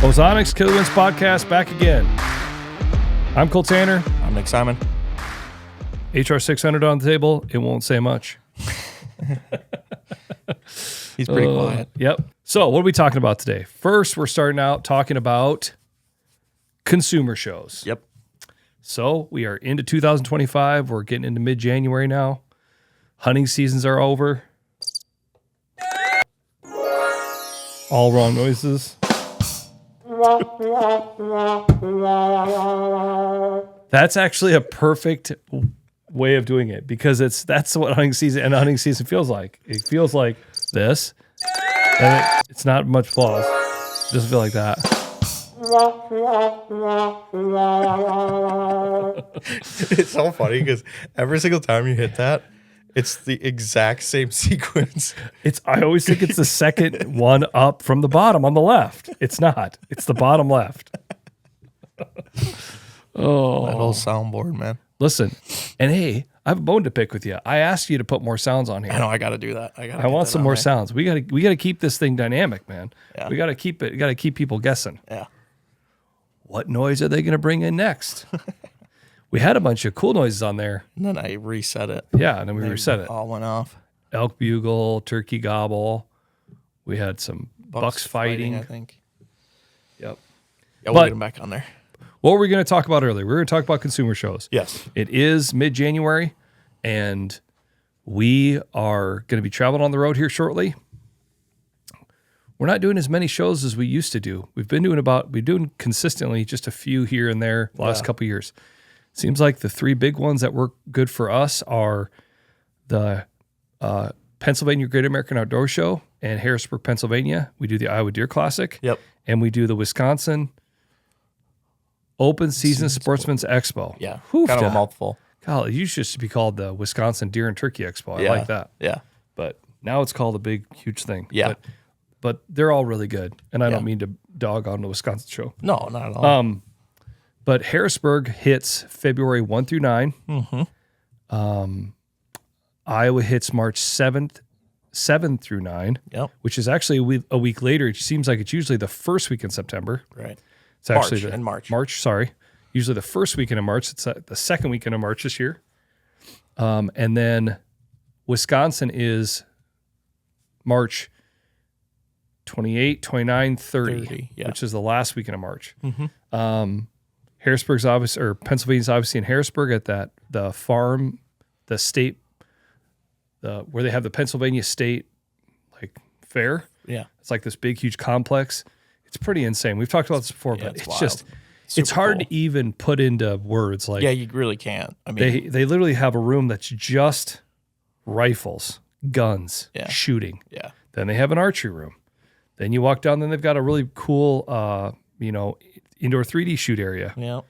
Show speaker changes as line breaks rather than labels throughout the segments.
Ozonics Killerwinds podcast back again. I'm Cole Tanner.
I'm Nick Simon.
HR 600 on the table. It won't say much.
He's pretty quiet.
Yep. So what are we talking about today? First, we're starting out talking about consumer shows.
Yep.
So we are into 2025. We're getting into mid-January now. Hunting seasons are over. All wrong noises. That's actually a perfect way of doing it because that's what hunting season feels like. It feels like this, and it's not much applause. It doesn't feel like that.
It's so funny because every single time you hit that, it's the exact same sequence.
I always think it's the second one up from the bottom on the left. It's not. It's the bottom left. Oh,
That whole soundboard, man.
listen, and hey, I have a bone to pick with you. I asked you to put more sounds on here.
I know I got to do that.
I want some more sounds. We gotta keep this thing dynamic, man.
Yeah.
We gotta keep it. Got to keep people guessing.
Yeah.
What noise are they gonna bring in next? We had a bunch of cool noises on there.
And then I reset it.
Yeah, and then we reset it.
All went off.
Elk bugle, turkey gobble. We had some bucks fighting.
I think.
Yep.
Yeah, we'll
But-
get him back on there.
What were we going to talk about earlier? We were going to talk about consumer shows.
Yes.
It is mid-January, and we are going to be traveling on the road here shortly. We're not doing as many shows as we used to do. We're doing consistently just a few here and there the last couple of years. Seems like the three big ones that work good for us are the Pennsylvania Great American Outdoor Show and Harrisburg, Pennsylvania. We do the Iowa Deer Classic.
Yep.
And we do the Wisconsin Open Season Sportsman's Expo.
Yeah.
Whew,
kind of a mouthful.
God, it used to be called the Wisconsin Deer and Turkey Expo. I
Yeah.
like that.
Yeah.
But now it's called a big, huge thing.
Yeah.
But they're all really good. And I don't mean to dog on the Wisconsin show.
No, not at all.
But Harrisburg hits February 1 through 9.
Mm-hmm.
Iowa hits March 7 through 9,
Yep.
which is actually a week later. It seems like it's usually the first week in September.
Right.
It's actually
March.
March, sorry. Usually the first weekend of March. It's the second weekend of March this year. And then Wisconsin is March 28, 29, 30
yeah.
which is the last weekend of March.
Mm-hmm.
Harrisburg's obviously, or Pennsylvania's obviously in Harrisburg at the state, where they have the Pennsylvania State fair.
Yeah.
It's like this big, huge complex. It's pretty insane. We've talked about this before, but it's
wild.
just,
Super
it's hard
cool.
to even put into words.
Yeah, you really can't. I mean,
they literally have a room that's just rifles, guns, shooting.
yeah.
Then they have an archery room. Then you walk down, then they've got a really cool, indoor 3D shoot area.
Yeah.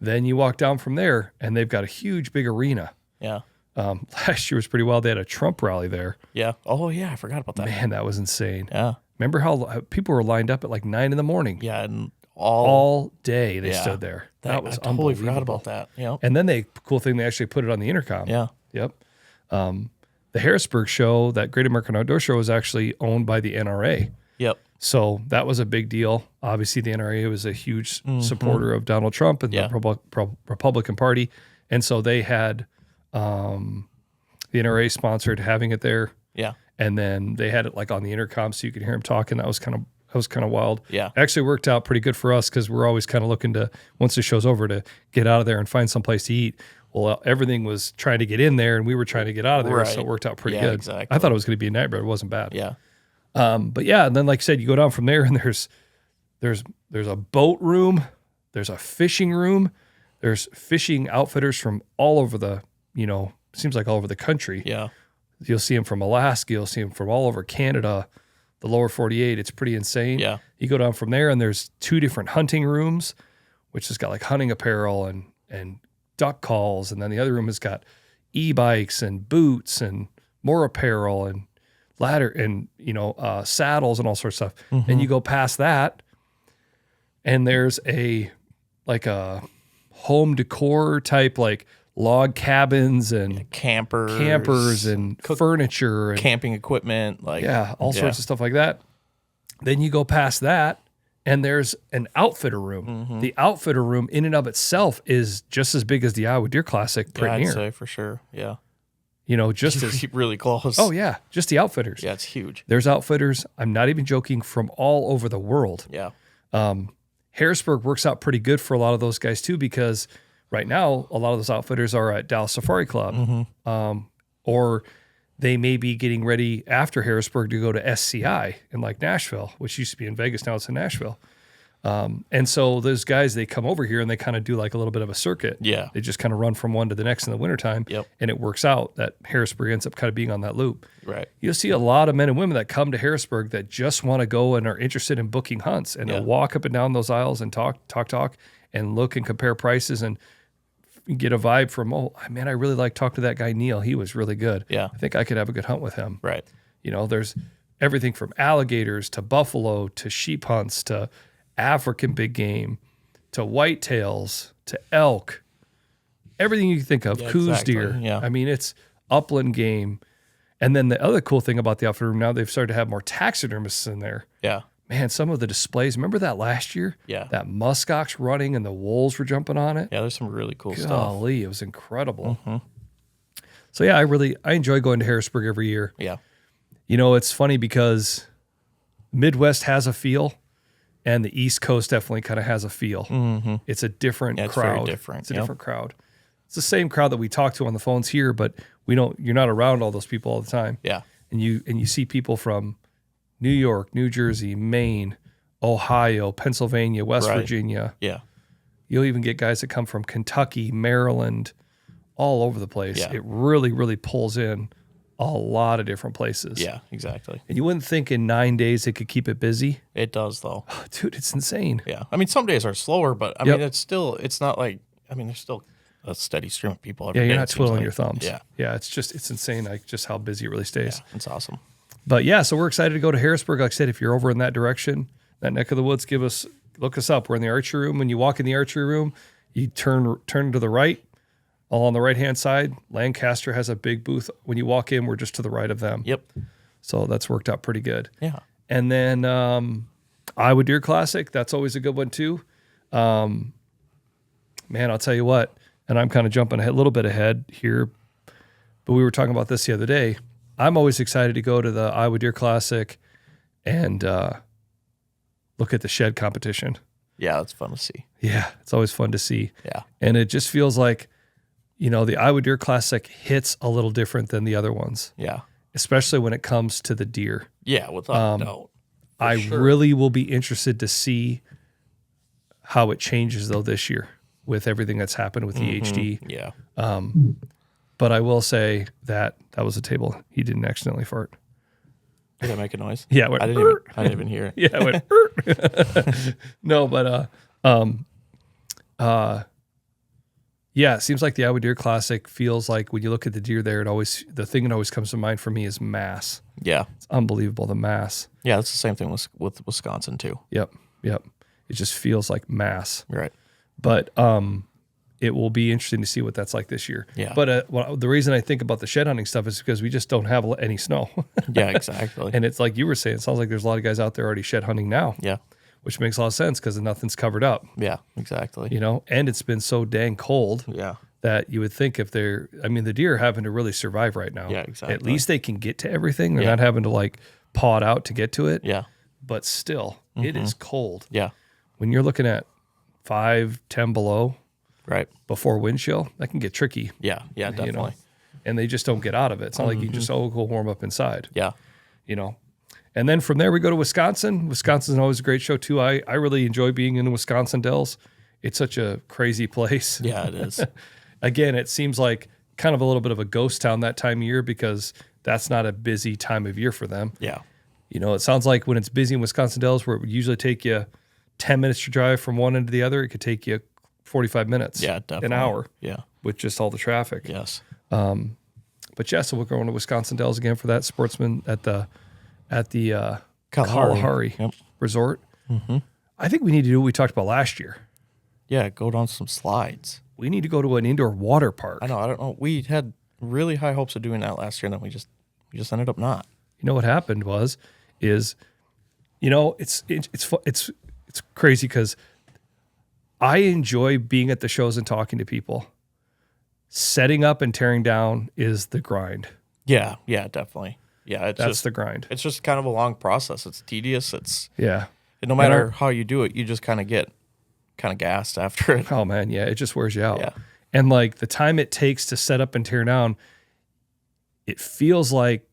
Then you walk down from there, and they've got a huge, big arena.
Yeah.
Last year was pretty wild. They had a Trump rally there.
Yeah. Oh, yeah. I forgot about that.
Man, that was insane.
Yeah.
Remember how people were lined up at 9 a.m?
Yeah. And
All day they stood there. That was
I totally
unbelievable.
forgot about that. Yeah.
And then cool thing, they actually put it on the intercom.
Yeah.
Yep. The Harrisburg show, that Great American Outdoor Show, was actually owned by the NRA.
Yep.
So that was a big deal. Obviously, the NRA was a huge supporter of Donald Trump and the Republican Party. And so they had the NRA sponsored having it there.
Yeah.
And then they had it on the intercom so you could hear him talking. That was kind of wild.
Yeah.
Actually worked out pretty good for us because we're always kind of looking to, once the show's over, to get out of there and find someplace to eat. Well, everything was trying to get in there and we were trying to get out of there.
Right.
So it worked out pretty
Yeah,
good.
exactly.
I thought it was going to be a nightmare. It wasn't bad.
Yeah.
But yeah, and then like I said, you go down from there and there's a boat room, there's a fishing room, there's fishing outfitters from all over seems like all over the country.
Yeah.
You'll see them from Alaska, you'll see them from all over Canada, the lower 48. It's pretty insane.
Yeah.
You go down from there and there's 2 different hunting rooms, which has got hunting apparel and duck calls. And then the other room has got e-bikes and boots and more apparel and ladder and, saddles and all sorts of stuff.
Mm-hmm.
And you go past that and there's a home decor type, log cabins and campers and furniture and
camping equipment,
all sorts of stuff like that. Then you go past that and there's an outfitter room. The outfitter room in and of itself is just as big as the Iowa Deer Classic, pretty
I'd
near.
say for sure. Yeah.
Just as
really close.
oh yeah, just the outfitters.
Yeah, it's huge.
There's outfitters. I'm not even joking, from all over the world.
Yeah.
Harrisburg works out pretty good for a lot of those guys too, because right now a lot of those outfitters are at Dallas Safari Club, or they may be getting ready after Harrisburg to go to SCI in like Nashville, which used to be in Vegas. Now it's in Nashville. And so those guys, they come over here and they kind of do like a little bit of a circuit.
Yeah.
They just kind of run from one to the next in the wintertime.
Yep.
And it works out that Harrisburg ends up kind of being on that loop.
Right.
You'll see a lot of men and women that come to Harrisburg that just want to go and are interested in booking hunts, and they'll walk up and down those aisles and talk, and look and compare prices and get a vibe from, oh man, I really like talking to that guy, Neil. He was really good.
Yeah.
I think I could have a good hunt with him.
Right.
There's everything from alligators to buffalo to sheep hunts to African big game to whitetails to elk, everything you can think of, coos
exactly.
deer.
Yeah.
I mean, it's upland game. And then the other cool thing about the outfitter room now, they've started to have more taxidermists in there.
Yeah.
Man, some of the displays, remember that last year?
Yeah.
That muskox running and the wolves were jumping on it?
Yeah, there's some really cool stuff.
Golly, it was incredible. So yeah, I enjoy going to Harrisburg every year.
Yeah.
It's funny because Midwest has a feel, and the East Coast definitely kind of has a feel. It's a different
Yeah, it's
crowd.
very different.
It's a different crowd. It's the same crowd that we talk to on the phones here, but you're not around all those people all the time.
Yeah.
And you see people from New York, New Jersey, Maine, Ohio, Pennsylvania, West Virginia.
Yeah.
You'll even get guys that come from Kentucky, Maryland, all over the place.
Yeah.
It really, really pulls in a lot of different places.
Yeah, exactly.
And you wouldn't think in 9 days it could keep it busy.
It does though.
Dude, it's insane.
Yeah. I mean, some days are slower, but I mean, it's not like, there's still a steady stream of people every
Yeah,
day,
you're
it
not
seems
twiddling
like.
your thumbs.
Yeah.
Yeah, it's insane, like just how busy it really stays.
Yeah, it's awesome.
But yeah, so we're excited to go to Harrisburg. Like I said, if you're over in that direction, that neck of the woods, look us up. We're in the archery room. When you walk in the archery room, you turn to the right. All on the right-hand side, Lancaster has a big booth. When you walk in, we're just to the right of them.
Yep.
So that's worked out pretty good.
Yeah.
And then Iowa Deer Classic, that's always a good one too. Man, I'll tell you what, and I'm kind of jumping a little bit ahead here, but we were talking about this the other day. I'm always excited to go to the Iowa Deer Classic and look at the shed competition.
Yeah, it's fun to see.
Yeah, it's always fun to see.
Yeah.
And it just feels like, the Iowa Deer Classic hits a little different than the other ones,
Yeah.
especially when it comes to the deer.
Yeah, without a doubt.
I
sure.
really will be interested to see how it changes though this year with everything that's happened with the HD.
Yeah.
But I will say that was a table. He didn't accidentally fart.
Did that make a noise?
Yeah, it went,
I didn't even hear it.
yeah, it went. No, but yeah, it seems like the Iowa Deer Classic feels like when you look at the deer there, the thing that always comes to mind for me is mass.
Yeah.
It's unbelievable, the mass.
Yeah, it's the same thing with Wisconsin too.
Yep. It just feels like mass.
Right.
But it will be interesting to see what that's like this year.
Yeah.
But the reason I think about the shed hunting stuff is because we just don't have any snow.
Yeah, exactly.
And it's like you were saying, it sounds like there's a lot of guys out there already shed hunting now.
Yeah.
Which makes a lot of sense because nothing's covered up.
Yeah, exactly.
And it's been so dang cold
Yeah.
that you would think the deer are having to really survive right now.
Yeah, exactly.
At least they can get to everything. They're
Yeah.
not having to like paw it out to get to it.
Yeah.
But still, it is cold.
Yeah.
When you're looking at 5, 10 below
Right.
before wind chill, that can get tricky.
Yeah. Yeah, definitely.
And they just don't get out of it. It's not like you just, go warm up inside,
Yeah.
And then from there, we go to Wisconsin. Wisconsin's always a great show, too. I really enjoy being in the Wisconsin Dells. It's such a crazy place.
Yeah, it is.
Again, it seems like kind of a little bit of a ghost town that time of year because that's not a busy time of year for them.
Yeah.
It sounds like when it's busy in Wisconsin Dells, where it would usually take you 10 minutes to drive from one end to the other, it could take you 45 minutes.
Yeah, definitely.
An hour.
Yeah.
With just all the traffic.
Yes.
But yeah, so we're going to Wisconsin Dells again for that Sportsman at the
Kalahari.
Kalahari
Yep.
Resort. I think we need to do what we talked about last year.
Yeah, go down some slides.
We need to go to an indoor water park.
I don't know. We had really high hopes of doing that last year, and then we just ended up not.
You know what happened it's it's crazy because I enjoy being at the shows and talking to people. Setting up and tearing down is the grind.
Yeah, definitely. Yeah,
That's the grind.
It's just kind of a long process. It's tedious.
Yeah.
And no matter how you do it, you just kind of get gassed after it.
Oh man, yeah, it just wears you out.
Yeah.
And like the time it takes to set up and tear down, it feels like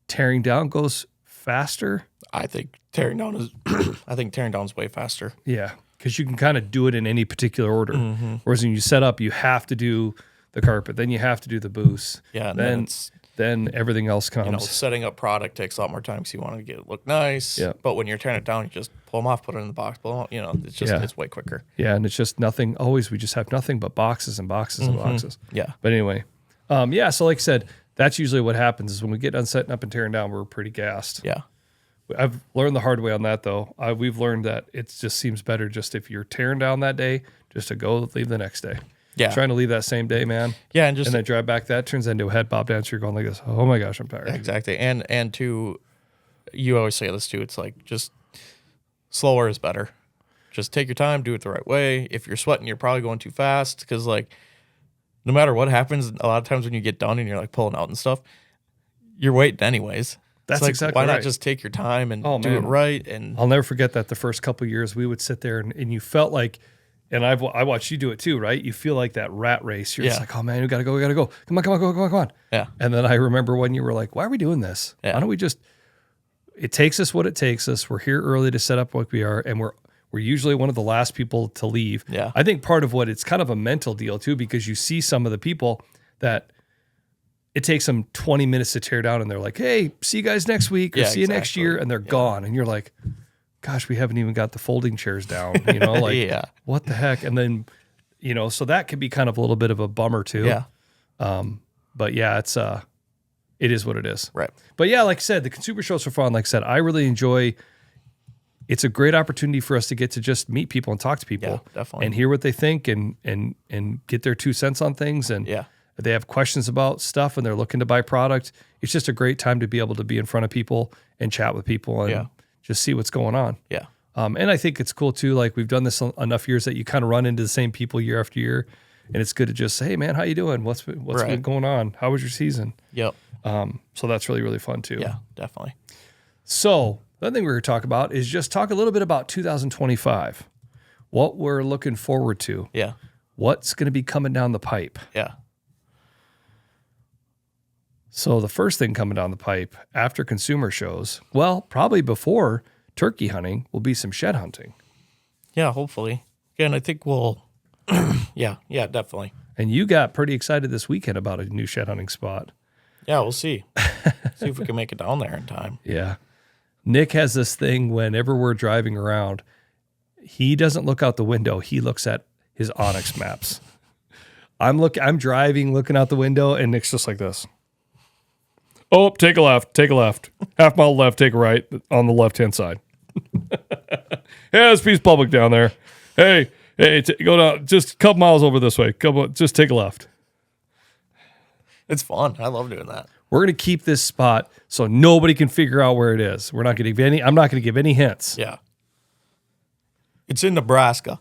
tearing down goes faster.
I think tearing down is way faster.
Yeah, because you can kind of do it in any particular order.
Mm-hmm.
Whereas when you set up, you have to do the carpet, then you have to do the booth.
Yeah, and
then everything else comes.
Setting up product takes a lot more time because you want to get it look nice.
Yeah.
But when you're tearing it down, you just pull them off, put it in the box, pull them out, it's just it's way quicker.
Yeah, and it's just nothing. Always, we just have nothing but boxes and boxes and boxes.
Yeah.
But anyway, so like I said, that's usually what happens is when we get done setting up and tearing down, we're pretty gassed.
Yeah.
I've learned the hard way on that though. We've learned that it just seems better just if you're tearing down that day, just to go leave the next day.
Yeah.
Trying to leave that same day, man.
Yeah, and
then drive back, that turns into a head bob dance. You're going like this. Oh my gosh, I'm tired.
Exactly. And to, you always say this too, it's like just slower is better. Just take your time, do it the right way. If you're sweating, you're probably going too fast because like no matter what happens, a lot of times when you get done and you're like pulling out and stuff, you're waiting anyways.
That's
like,
exactly
why
right.
not just take your time and do it right? And
I'll never forget that the first couple of years we would sit there and you felt like, and I watched you do it too, right? You feel like that rat race. You're just like, oh man, we gotta go. Come on.
Yeah.
And then I remember when you were like, why are we doing this?
Yeah.
Why don't we just, it takes us what it takes us. We're here early to set up what we are. And we're usually one of the last people to leave.
Yeah.
I think part of what it's kind of a mental deal too, because you see some of the people that it takes them 20 minutes to tear down and they're like, hey, see you guys next week or see you next year. And they're gone. And you're like, gosh, we haven't even got the folding chairs down, like what the heck? And then, so that could be kind of a little bit of a bummer too.
Yeah.
But yeah, it is what it is.
Right.
But yeah, like I said, the consumer shows are fun. Like I said, I really enjoy, it's a great opportunity for us to get to just meet people and talk to people.
Yeah, definitely.
And hear what they think and get their 2 cents on things. And if they have questions about stuff and they're looking to buy product, it's just a great time to be able to be in front of people and chat with people and just see what's going on.
Yeah.
And I think it's cool too. Like we've done this enough years that you kind of run into the same people year after year, and it's good to just say, "Hey, man, how you doing? What's been going on? How was your season?"
Yep.
So that's really, really fun too.
Yeah, definitely.
So the other thing we're going to talk about is just talk a little bit about 2025, what we're looking forward to.
Yeah.
What's going to be coming down the pipe.
Yeah.
So the first thing coming down the pipe after consumer shows, well, probably before turkey hunting, will be some shed hunting.
Yeah, hopefully. Yeah, and I think we'll, yeah, definitely.
And you got pretty excited this weekend about a new shed hunting spot.
Yeah, we'll see. See if we can make it down there in time.
Yeah. Nick has this thing whenever we're driving around, he doesn't look out the window. He looks at his Onyx maps. I'm driving, looking out the window, and Nick's just like this. Oh, take a left. Half mile left, take a right on the left-hand side. Hey, there's Peace Public down there. Hey, go down just a couple miles over this way. Just take a left.
It's fun. I love doing that.
We're going to keep this spot so nobody can figure out where it is. I'm not going to give any hints.
Yeah. It's in Nebraska.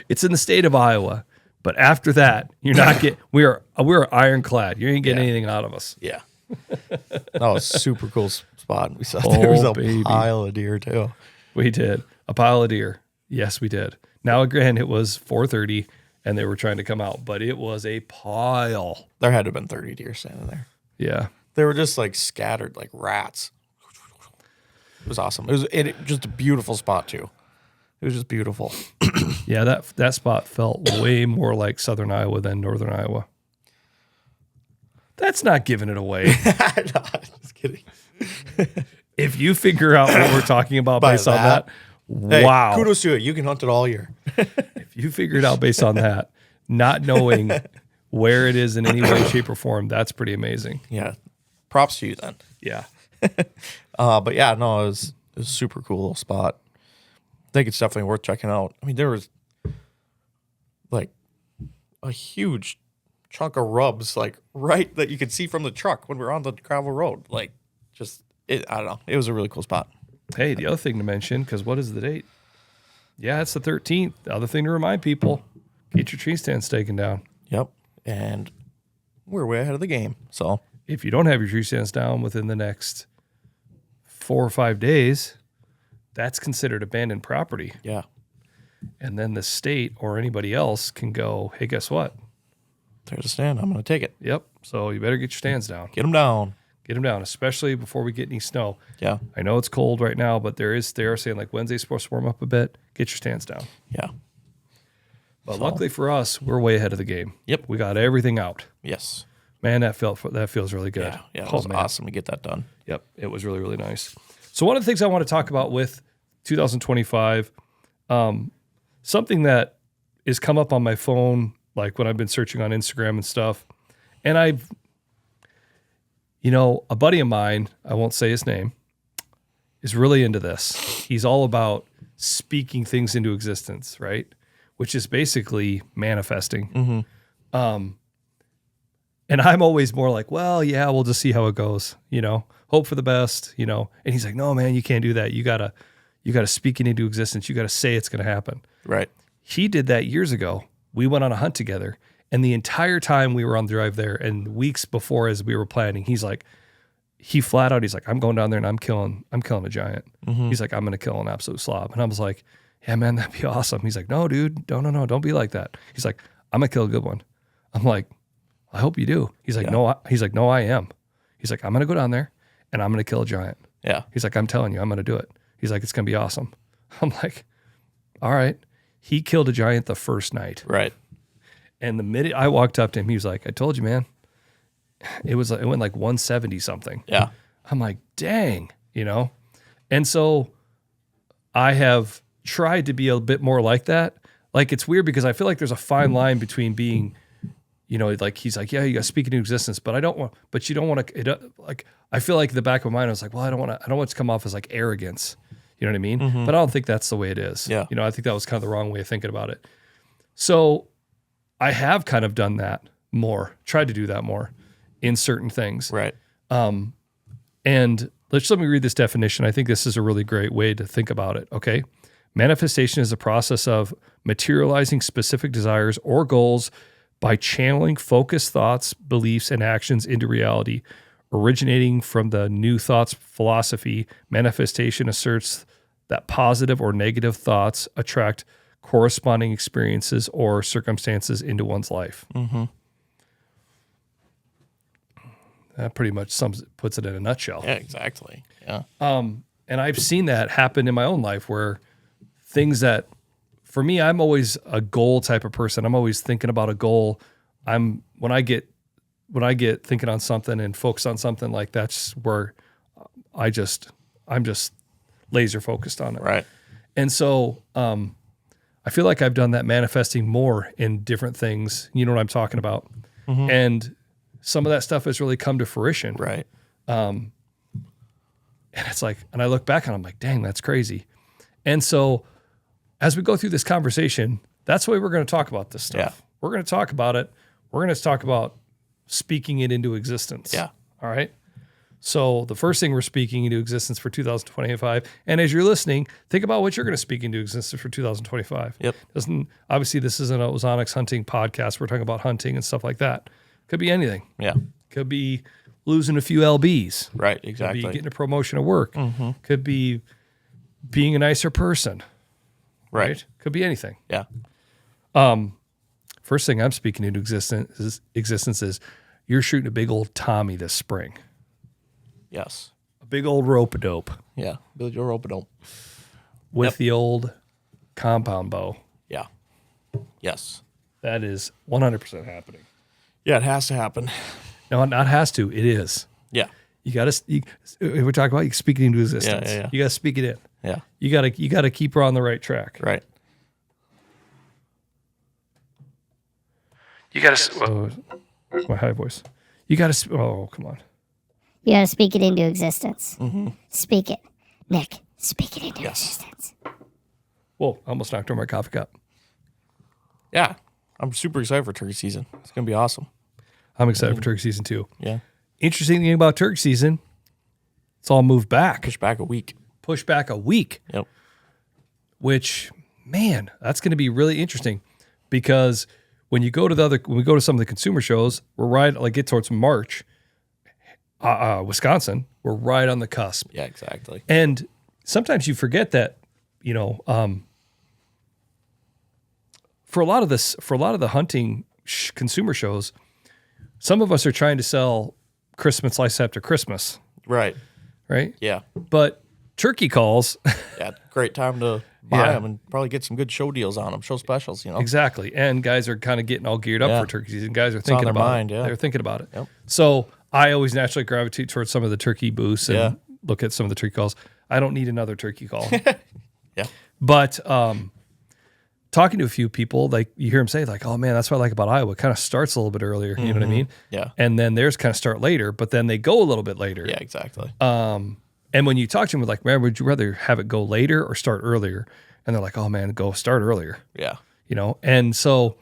It's in the state of Iowa. But after that, you're not we're ironclad. You ain't getting anything out of us.
Yeah. That was a super cool spot. We saw there was a pile of deer too.
We did. A pile of deer. Yes, we did. Now, again, it was 4:30 and they were trying to come out, but it was a pile.
There had to have been 30 deer standing there.
Yeah.
They were just like scattered like rats. It was awesome. It was just a beautiful spot too. It was just beautiful.
Yeah, that spot felt way more like Southern Iowa than Northern Iowa. That's not giving it away.
No, just kidding.
If you figure out what we're talking about based on that,
hey,
wow.
Kudos to it. You can hunt it all year.
If you figure it out based on that, not knowing where it is in any way, shape, or form, that's pretty amazing.
Yeah. Props to you then.
Yeah.
But yeah, no, it was a super cool little spot. I think it's definitely worth checking out. I mean, there was like a huge chunk of rubs, like right that you could see from the truck when we were on the gravel road. Like, I don't know. It was a really cool spot.
Hey, the other thing to mention, because what is the date? Yeah, it's the 13th. The other thing to remind people, get your tree stands taken down.
Yep. And we're way ahead of the game. So
If you don't have your tree stands down within the next 4 or 5 days, that's considered abandoned property.
yeah,
And then the state or anybody else can go, hey, guess what?
there's a stand. I'm going to take it.
Yep. So you better get your stands down.
Get them down.
Get them down, especially before we get any snow.
Yeah.
I know it's cold right now, but they are saying like Wednesday's supposed to warm up a bit. Get your stands down.
Yeah.
But luckily for us, we're way ahead of the game.
Yep.
We got everything out.
Yes.
Man, that feels really good.
Yeah. Yeah. It was awesome to get that done.
Yep. It was really, really nice. So one of the things I want to talk about with 2025, something that is come up on my phone, like when I've been searching on Instagram and stuff. And a buddy of mine, I won't say his name, is really into this. He's all about speaking things into existence, right? Which is basically manifesting. And I'm always more like, well, yeah, we'll just see how it goes, hope for the best, And he's like, no, man, you can't do that. You gotta speak it into existence. You gotta say it's going to happen.
Right.
He did that years ago. We went on a hunt together. And the entire time we were on the drive there and weeks before as we were planning, he's like, he's like, I'm going down there and I'm killing a giant. He's like, I'm going to kill an absolute slob. And I was like, yeah, man, that'd be awesome. He's like, no, dude, no, don't be like that. He's like, I'm going to kill a good one. I'm like, I hope you do. He's like, no, I am. He's like, I'm going to go down there and I'm going to kill a giant.
Yeah.
He's like, I'm telling you, I'm going to do it. He's like, it's going to be awesome. I'm like, all right. He killed a giant the first night.
Right.
And the minute I walked up to him, he was like, I told you, man. It went like 170 something.
Yeah.
I'm like, dang, And so I have tried to be a bit more like that. Like, it's weird because I feel like there's a fine line between being, like he's like, yeah, you got to speak into existence, but you don't want to, like, I feel like the back of my mind, I was like, well, I don't want it to come off as like arrogance. You know what I mean? But I don't think that's the way it is.
Yeah.
I think that was kind of the wrong way of thinking about it. So I have kind of done that more, tried to do that more in certain things.
Right.
And let me read this definition. I think this is a really great way to think about it. Okay. Manifestation is a process of materializing specific desires or goals by channeling focused thoughts, beliefs, and actions into reality. Originating from the New Thoughts philosophy, manifestation asserts that positive or negative thoughts attract corresponding experiences or circumstances into one's life. That pretty much puts it in a nutshell.
Yeah, exactly. Yeah.
And I've seen that happen in my own life where things that, for me, I'm always a goal type of person. I'm always thinking about a goal. When I get thinking on something and focused on something, like that's where I'm just laser focused on it.
Right.
And so, I feel like I've done that manifesting more in different things. You know what I'm talking about? And some of that stuff has really come to fruition.
Right.
And it's like, and I look back and I'm like, dang, that's crazy. And so as we go through this conversation, that's the way we're going to talk about this stuff.
Yeah.
We're going to talk about it. We're going to talk about speaking it into existence.
Yeah.
All right. So the first thing we're speaking into existence for 2025, and as you're listening, think about what you're going to speak into existence for 2025.
Yep.
Obviously this isn't a Ozonics hunting podcast. We're talking about hunting and stuff like that. Could be anything.
Yeah.
Could be losing a few LBs.
Right. Exactly.
Could be getting a promotion at work. Could be being a nicer person. Right. Could be anything.
Yeah.
First thing I'm speaking into existence is you're shooting a big old Tommy this spring.
Yes.
A big old rope-a-dope.
Yeah. Build your rope-a-dope.
With the old compound bow.
Yeah. Yes.
That is 100% happening.
Yeah, it has to happen.
No, not has to. It is.
Yeah.
You got to. We're talking about you speaking into existence.
Yeah.
You got to speak it in.
Yeah.
You got to keep her on the right track.
Right.
You got to. My high voice. You got to. Oh, come on.
You gotta speak it into existence. Speak it. Nick, speak it into existence.
Whoa, I almost knocked over my coffee cup.
Yeah. I'm super excited for turkey season. It's going to be awesome.
I'm excited for turkey season too.
Yeah.
Interesting thing about turkey season, it's all moved back.
Push back a week.
pushed back a week.
Yep.
Which, man, that's going to be really interesting because when we go to some of the consumer shows, we're right, like get towards March, Wisconsin, we're right on the cusp.
Yeah, exactly.
And sometimes you forget that, for a lot of the hunting consumer shows, some of us are trying to sell Christmas lights after Christmas,
Right.
right?
Yeah.
But turkey calls,
Yeah. Great time to buy
Yeah.
them and probably get some good show deals on them, show specials,
exactly. And guys are kind of getting all geared up
Yeah.
for turkey season. Guys are
on
thinking
their
about
mind,
it.
yeah.
They're thinking about it.
Yep.
So I always naturally gravitate towards some of the turkey booths and
Yeah.
look at some of the turkey calls. I don't need another turkey call.
Yeah.
But talking to a few people, like you hear them say, like, "Oh man, that's what I like about Iowa. It kind of starts a little bit earlier." You know what I mean?
Yeah.
And then theirs kind of start later, but then they go a little bit later.
Yeah, exactly.
And when you talk to them, like, "Man, would you rather have it go later or start earlier?" And they're like, "Oh man, go start earlier."
Yeah.
And so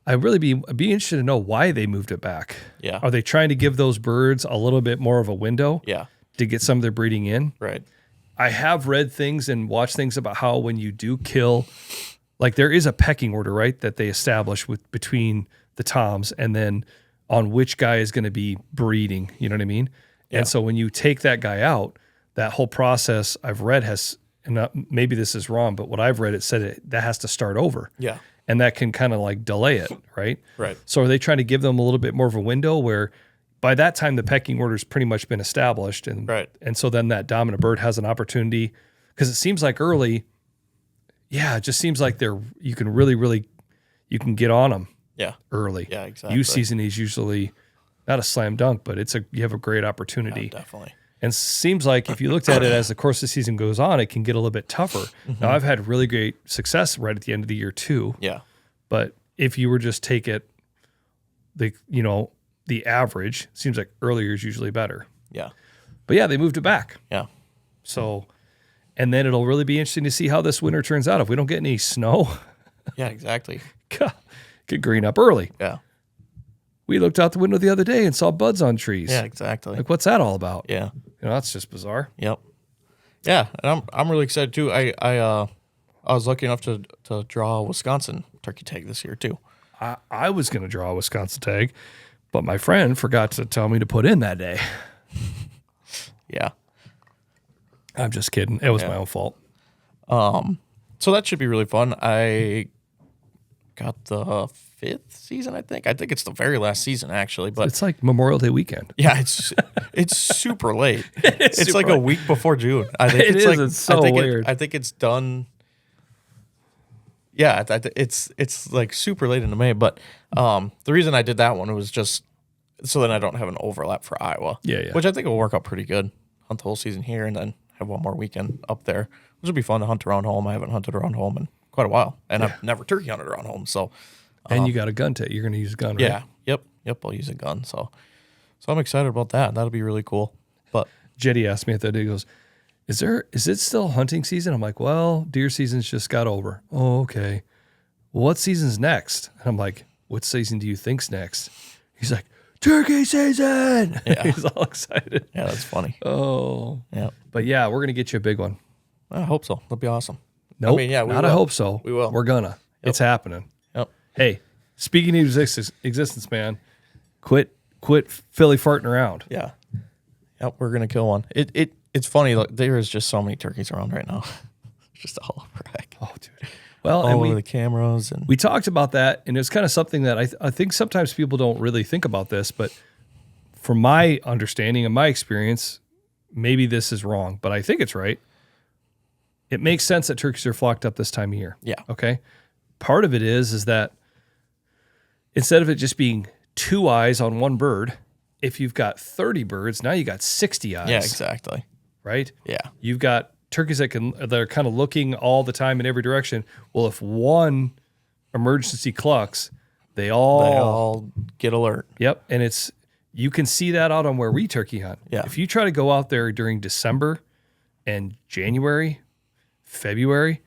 I'd really be interested to know why they moved it back.
Yeah.
Are they trying to give those birds a little bit more of a window
Yeah.
to get some of their breeding in?
Right.
I have read things and watched things about how when you do kill, like there is a pecking order, right, that they establish between the toms and then on which guy is going to be breeding. You know what I mean?
Yeah.
And so when you take that guy out, that whole process I've read has, and maybe this is wrong, but what I've read, it said that has to start over.
Yeah.
And that can kind of like delay it, right?
Right.
So are they trying to give them a little bit more of a window where by that time the pecking order's pretty much been established, and
Right.
and so then that dominant bird has an opportunity because it seems like early, it just seems like you can really you can get on them
Yeah.
early.
Yeah, exactly.
Youth season is usually not a slam dunk, but you have a great opportunity.
Yeah, definitely.
And seems like if you looked at it as the course of the season goes on, it can get a little bit tougher. Now I've had really great success right at the end of the year too.
Yeah.
But if you were just take it, the average, seems like earlier is usually better.
Yeah.
But yeah, they moved it back.
Yeah.
So, and then it'll really be interesting to see how this winter turns out. If we don't get any snow,
Yeah, exactly.
could green up early.
Yeah.
We looked out the window the other day and saw buds on trees.
Yeah, exactly.
Like, what's that all about?
Yeah.
That's just bizarre.
Yep. Yeah, and I'm really excited too. I was lucky enough to draw a Wisconsin turkey tag this year too.
I was going to draw a Wisconsin tag, but my friend forgot to tell me to put in that day.
Yeah.
I'm just kidding. It was my own fault.
So that should be really fun. I got the 5th season, I think. I think it's the very last season actually, but
It's like Memorial Day weekend.
yeah, it's super late. It's
super
like a
late.
week before June. I think
It
it's
is.
like
It's so weird.
I think it's done. Yeah, it's like super late into May, but the reason I did that one was just so that I don't have an overlap for Iowa.
Yeah.
Which I think will work out pretty good. Hunt the whole season here and then have one more weekend up there, which would be fun to hunt around home. I haven't hunted around home in quite a while, and I've never turkey hunted around home. So,
And you got a gun tag. You're going to use a gun, right?
yeah, yep. I'll use a gun. So I'm excited about that. That'll be really cool. But
Jetty asked me at that day, he goes, is it still hunting season? I'm like, well, deer season's just got over. Oh, okay. Well, what season's next? And I'm like, what season do you think's next? He's like, turkey season.
Yeah.
He's all excited.
yeah, that's funny.
Oh.
Yeah,
But yeah, we're going to get you a big one.
I hope so. That'll be awesome.
Nope.
mean, yeah, we
not
will.
I hope so.
We will.
We're gonna. It's happening.
Yep.
Hey, speaking of existence, man, quit Philly farting around.
Yeah. Yep. We're gonna kill one. It's funny. Like, there is just so many turkeys around right now. Just all over.
Oh, dude. Well,
All
and
over the cameras and
we talked about that, and it's kind of something that I think sometimes people don't really think about this, but from my understanding and my experience, maybe this is wrong, but I think it's right. It makes sense that turkeys are flocked up this time of year.
Yeah.
Okay. Part of it is that instead of it just being 2 eyes on one bird, if you've got 30 birds, now you got 60 eyes.
yeah, exactly.
Right?
Yeah.
You've got turkeys that are kind of looking all the time in every direction. Well, if one emergency clucks, they all
get alert.
Yep. And you can see that out on where we turkey hunt.
Yeah.
If you try to go out there during December and January, February,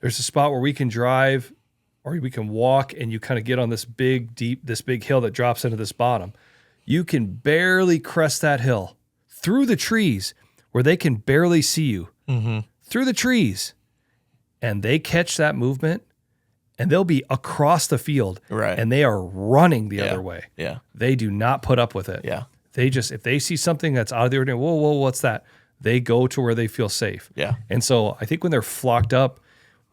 there's a spot where we can drive or we can walk and you kind of get on this big hill that drops into this bottom. You can barely crest that hill through the trees where they can barely see you through the trees, and they catch that movement, and they'll be across the field,
Right.
and they are running the other way.
Yeah.
They do not put up with it.
Yeah.
They just, if they see something that's out of the ordinary, whoa, what's that? They go to where they feel safe.
Yeah.
And so I think when they're flocked up,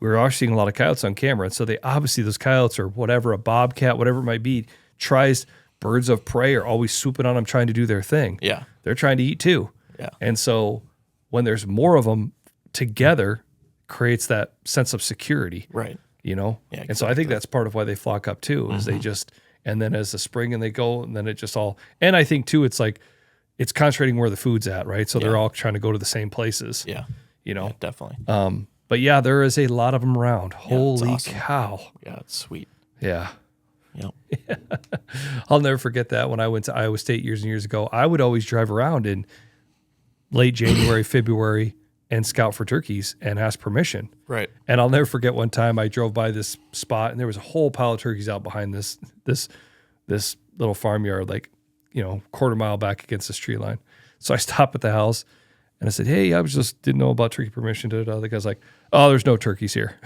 we're already seeing a lot of coyotes on camera. And so they obviously, those coyotes or whatever, a bobcat, whatever it might be, tries, birds of prey are always swooping on them trying to do their thing.
Yeah.
They're trying to eat too.
Yeah.
And so when there's more of them together, creates that sense of security.
Right.
You know?
Yeah,
And so I think that's part of why they flock up too, is they just, and then as the spring and they go, and then it just all, and I think too, it's like, it's concentrating where the food's at, right? So they're all trying to go to the same places.
Yeah.
You know?
Yeah, definitely.
But yeah, there is a lot of them around. Holy
awesome.
cow.
Yeah, it's sweet.
Yeah.
Yep.
I'll never forget that when I went to Iowa State years and years ago. I would always drive around in late January, February, and scout for turkeys and ask permission.
Right.
And I'll never forget one time I drove by this spot and there was a whole pile of turkeys out behind this little farmyard, like, you know, quarter mile back against this tree line. So I stopped at the house and I said, "Hey, I didn't know about turkey permission." The guy's like, "Oh, there's no turkeys here."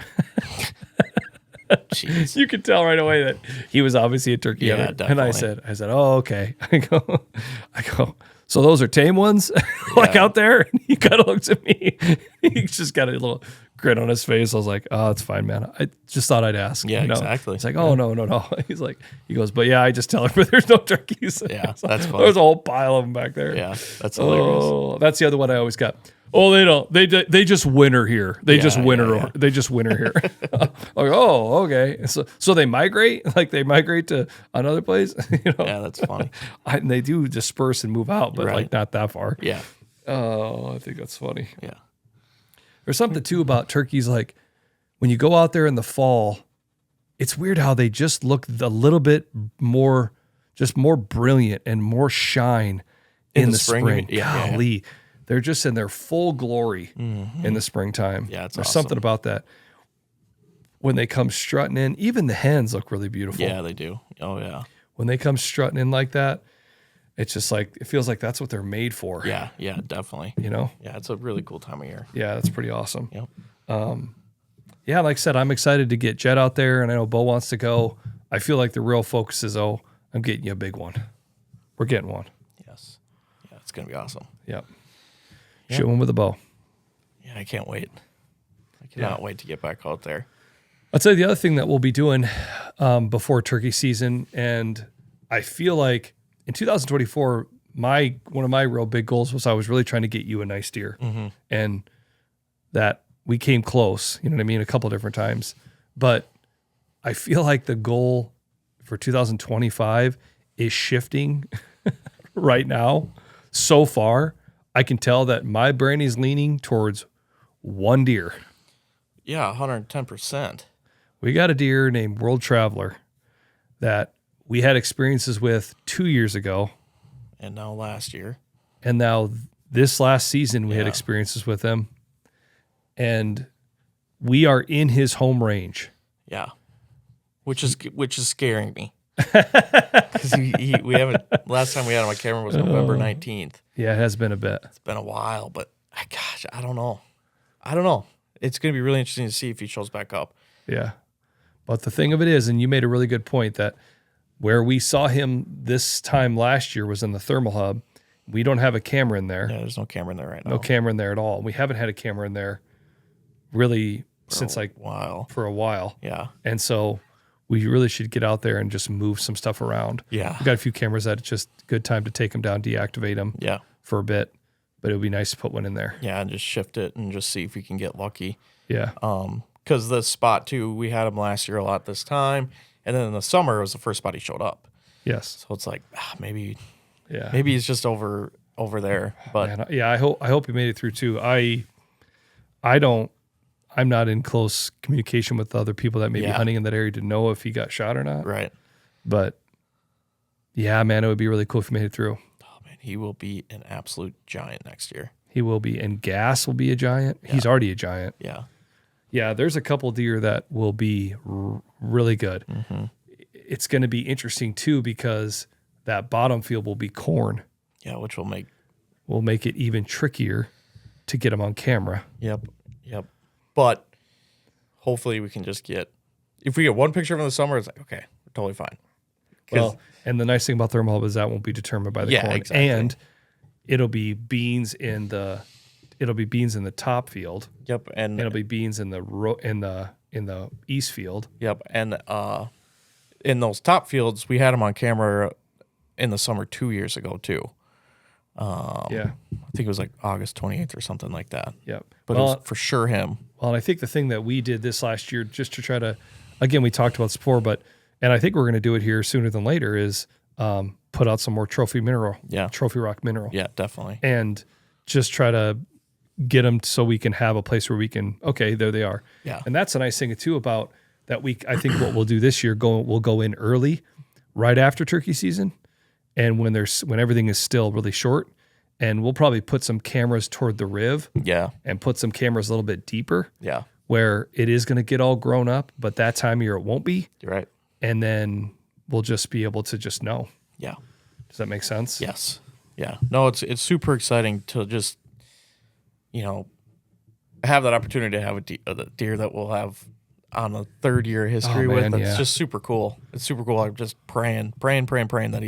Jeez.
You could tell right away that he was obviously a turkey hunter. And I
definitely.
said, "Oh, okay." I go, "So those are tame ones like out there?" And he kind of looks at me. He's just got a little grin on his face. I was like, "Oh, it's fine, man. I just thought I'd ask."
Yeah,
you know?
exactly.
He's like, "Oh, no." He goes, "But yeah, I just tell her there's no turkeys."
Yeah, that's funny.
There's a whole pile of them back there.
Yeah, that's hilarious.
Oh, that's the other one I always got. "Oh, they don't. They just winter here. They just winter.
yeah.
They just winter here." Like, oh, okay. So they migrate. Like they migrate to another place. You know?
Yeah, that's funny.
And they do disperse and move out, but like
Right.
not that far.
Yeah.
Oh, I think that's funny.
Yeah.
There's something too about turkeys. Like when you go out there in the fall, it's weird how they just look a little bit more, just more brilliant and more shine in the spring.
Yeah.
Golly. They're just in their full glory in the springtime.
Yeah, it's
There's
awesome.
something about that. When they come strutting in, even the hens look really beautiful.
Yeah, they do. Oh, yeah.
When they come strutting in like that, it's just like, it feels like that's what they're made for.
Yeah, yeah, definitely.
You know?
Yeah, it's a really cool time of year.
Yeah, that's pretty awesome.
Yep.
Yeah, like I said, I'm excited to get Jet out there, and I know Bo wants to go. I feel like the real focus is, I'm getting you a big one. We're getting one.
Yes. Yeah, it's going to be awesome.
Yep. Shoot one with a bow.
Yeah, I can't wait. I cannot wait to get back out there.
I'll tell you the other thing that we'll be doing before turkey season, and I feel like in 2024, one of my real big goals was I was really trying to get you a nice deer, and that we came close. You know what I mean? A couple different times, but I feel like the goal for 2025 is shifting right now. So far, I can tell that my brain is leaning towards one deer.
Yeah, 110%.
We got a deer named World Traveler that we had experiences with 2 years ago.
And now last year.
And now this last season, we had
Yeah.
experiences with him. And we are in his home range.
Yeah. Which is scaring me. Because we haven't, last time we had him on camera was November 19th.
Yeah, it has been a bit.
It's been a while, but gosh, I don't know. It's going to be really interesting to see if he shows back up.
Yeah. But the thing of it is, and you made a really good point, that where we saw him this time last year was in the thermal hub. We don't have a camera in there.
Yeah, there's no camera in there right now.
No camera in there at all. We haven't had a camera in there really since like for a while.
Yeah.
And so we really should get out there and just move some stuff around.
Yeah.
We've got a few cameras that it's just a good time to take them down, deactivate them
Yeah.
for a bit. But it would be nice to put one in there.
Yeah, and just shift it and just see if we can get lucky.
Yeah.
Because the spot too, we had him last year a lot this time, and then in the summer it was the first spot he showed up.
Yes.
So it's like maybe
Yeah.
maybe he's just over there. But
Man, yeah, I hope he made it through too. I'm not in close communication with the other people that may be hunting in that area to know if he got shot or not.
right,
But yeah, man, it would be really cool if he made it through.
oh man, he will be an absolute giant next year.
He will be, and Gas will be a giant. He's already a giant.
Yeah,
Yeah, there's a couple deer that will be really good.
Mm-hmm.
It's going to be interesting too because that bottom field will be corn.
yeah, which will make
Will make it even trickier. to get them on camera.
Yep. But hopefully we can just get, if we get one picture of them in the summer, it's like, okay, we're totally fine.
Well, and the nice thing about thermal hub is that won't be determined by the corn.
Exactly.
And it'll be beans in the top field.
Yep. And
It'll be beans in the east field.
Yep. And in those top fields, we had them on camera in the summer 2 years ago too.
Yeah.
I think it was like August 28th or something like that.
Yep.
But it was for sure him.
Well, and I think the thing that we did this last year, just to try to, again, we talked about this before, and I think we're going to do it here sooner than later, is put out some more trophy rock mineral.
Yeah, definitely.
And just try to get them so we can have a place where we can, okay, there they are.
Yeah.
And that's a nice thing too about that week. I think what we'll do this year, we'll go in early, right after turkey season. And when everything is still really short, and we'll probably put some cameras toward the riv.
Yeah.
And put some cameras a little bit deeper.
Yeah.
Where it is going to get all grown up, but that time of year it won't be.
You're right.
And then we'll just be able to just know.
Yeah.
Does that make sense?
Yes. Yeah. No, it's super exciting to just, have that opportunity to have a deer that we'll have on a third year history with. It's just super cool. It's super cool. I'm just praying that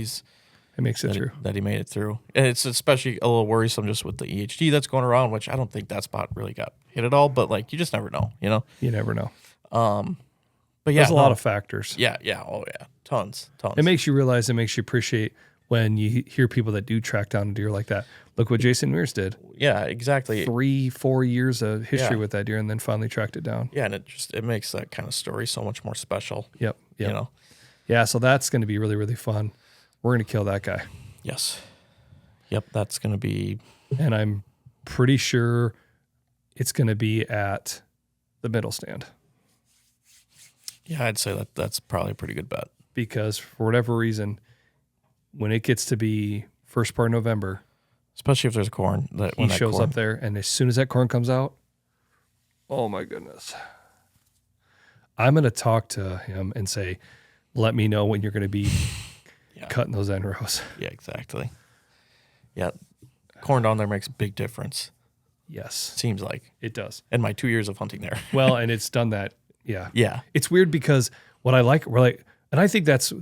it makes it through.
That he made it through. And it's especially a little worrisome just with the EHD that's going around, which I don't think that spot really got hit at all, but like you just never know,
You never know.
But yeah,
there's a lot of factors.
Yeah. Oh yeah. Tons.
It makes you realize, it makes you appreciate when you hear people that do track down a deer like that. Look what Jason Mears did.
Yeah, exactly.
3-4 years of history with that deer and then finally tracked it down.
Yeah, and it makes that kind of story so much more special.
Yep. Yeah, so that's going to be really, really fun. We're going to kill that guy.
Yes. Yep, that's going to be.
And I'm pretty sure it's going to be at the middle stand.
Yeah, I'd say that's probably a pretty good bet.
Because for whatever reason, when it gets to be first part of November,
especially if there's corn,
he shows up there, and as soon as that corn comes out, oh my goodness. I'm going to talk to him and say, let me know when you're going to be cutting those end rows.
Yeah, exactly. Yeah, corn down there makes a big difference.
Yes.
Seems like.
It does.
In my 2 years of hunting there.
Well, and it's done that. Yeah.
Yeah.
It's weird because what I like, and I think this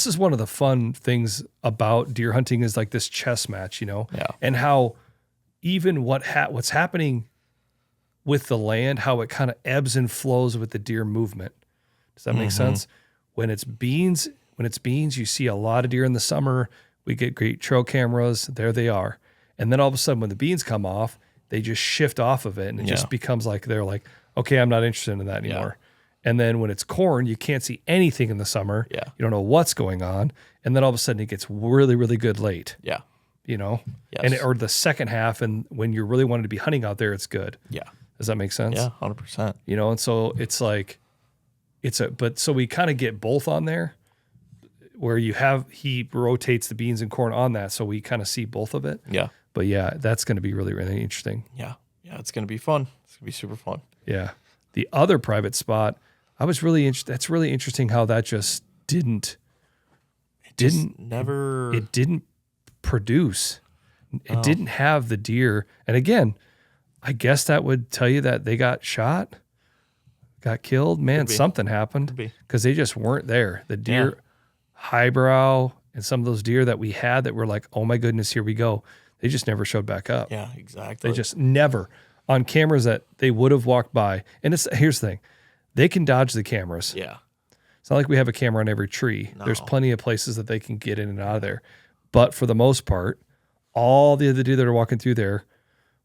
is one of the fun things about deer hunting is like this chess match,
Yeah.
and how even what's happening with the land, how it kind of ebbs and flows with the deer movement. Does that make sense? When it's beans, you see a lot of deer in the summer. We get great trail cameras. There they are. And then all of a sudden when the beans come off, they just shift off of it. And it just becomes like, they're like, okay, I'm not interested in that anymore. Yeah. And then when it's corn, you can't see anything in the summer.
Yeah.
You don't know what's going on. And then all of a sudden it gets really, really good late.
Yeah.
Yes.
And
or the second half. And when you're really wanting to be hunting out there, it's good.
Yeah.
Does that make sense?
Yeah, 100%.
And so it's like, so we kind of get both on there where he rotates the beans and corn on that. So we kind of see both of it.
Yeah.
But yeah, that's going to be really, really interesting.
Yeah. Yeah. It's going to be fun. It's going to be super fun.
Yeah. The other private spot, I was really interested. That's really interesting how that just didn't produce. It didn't have the deer. And again, I guess that would tell you that they got shot, got killed. Man, something happened because they just weren't there. The deer, highbrow, and some of those deer that we had that were like, oh my goodness, here we go. They just never showed back up.
Yeah, exactly.
They just never on cameras that they would have walked by. And here's the thing. They can dodge the cameras.
Yeah.
It's not like we have a camera on every tree.
No.
There's plenty of places that they can get in and out of there. But for the most part, all the other deer that are walking through there,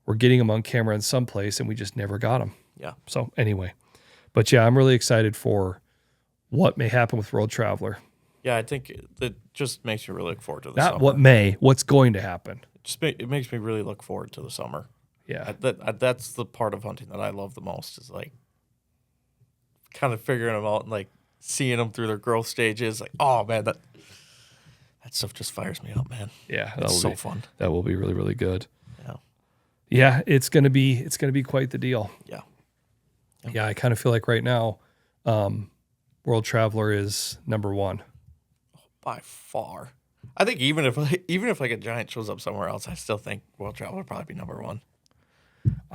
we're getting them on camera in some place, and we just never got them.
Yeah.
So anyway, but yeah, I'm really excited for what may happen with World Traveler.
Yeah, I think that just makes me really look forward to the
Not
summer.
what's going to happen.
It makes me really look forward to the summer.
Yeah.
That's the part of hunting that I love the most is like kind of figuring them out and like seeing them through their growth stages. Like, oh man, that stuff just fires me up, man.
Yeah.
It's so fun.
That will be really, really good.
Yeah.
Yeah. It's going to be quite the deal.
Yeah.
Yeah. I kind of feel like right now, World Traveler is number one.
By far. I think even if like a giant shows up somewhere else, I still think World Traveler would probably be number one.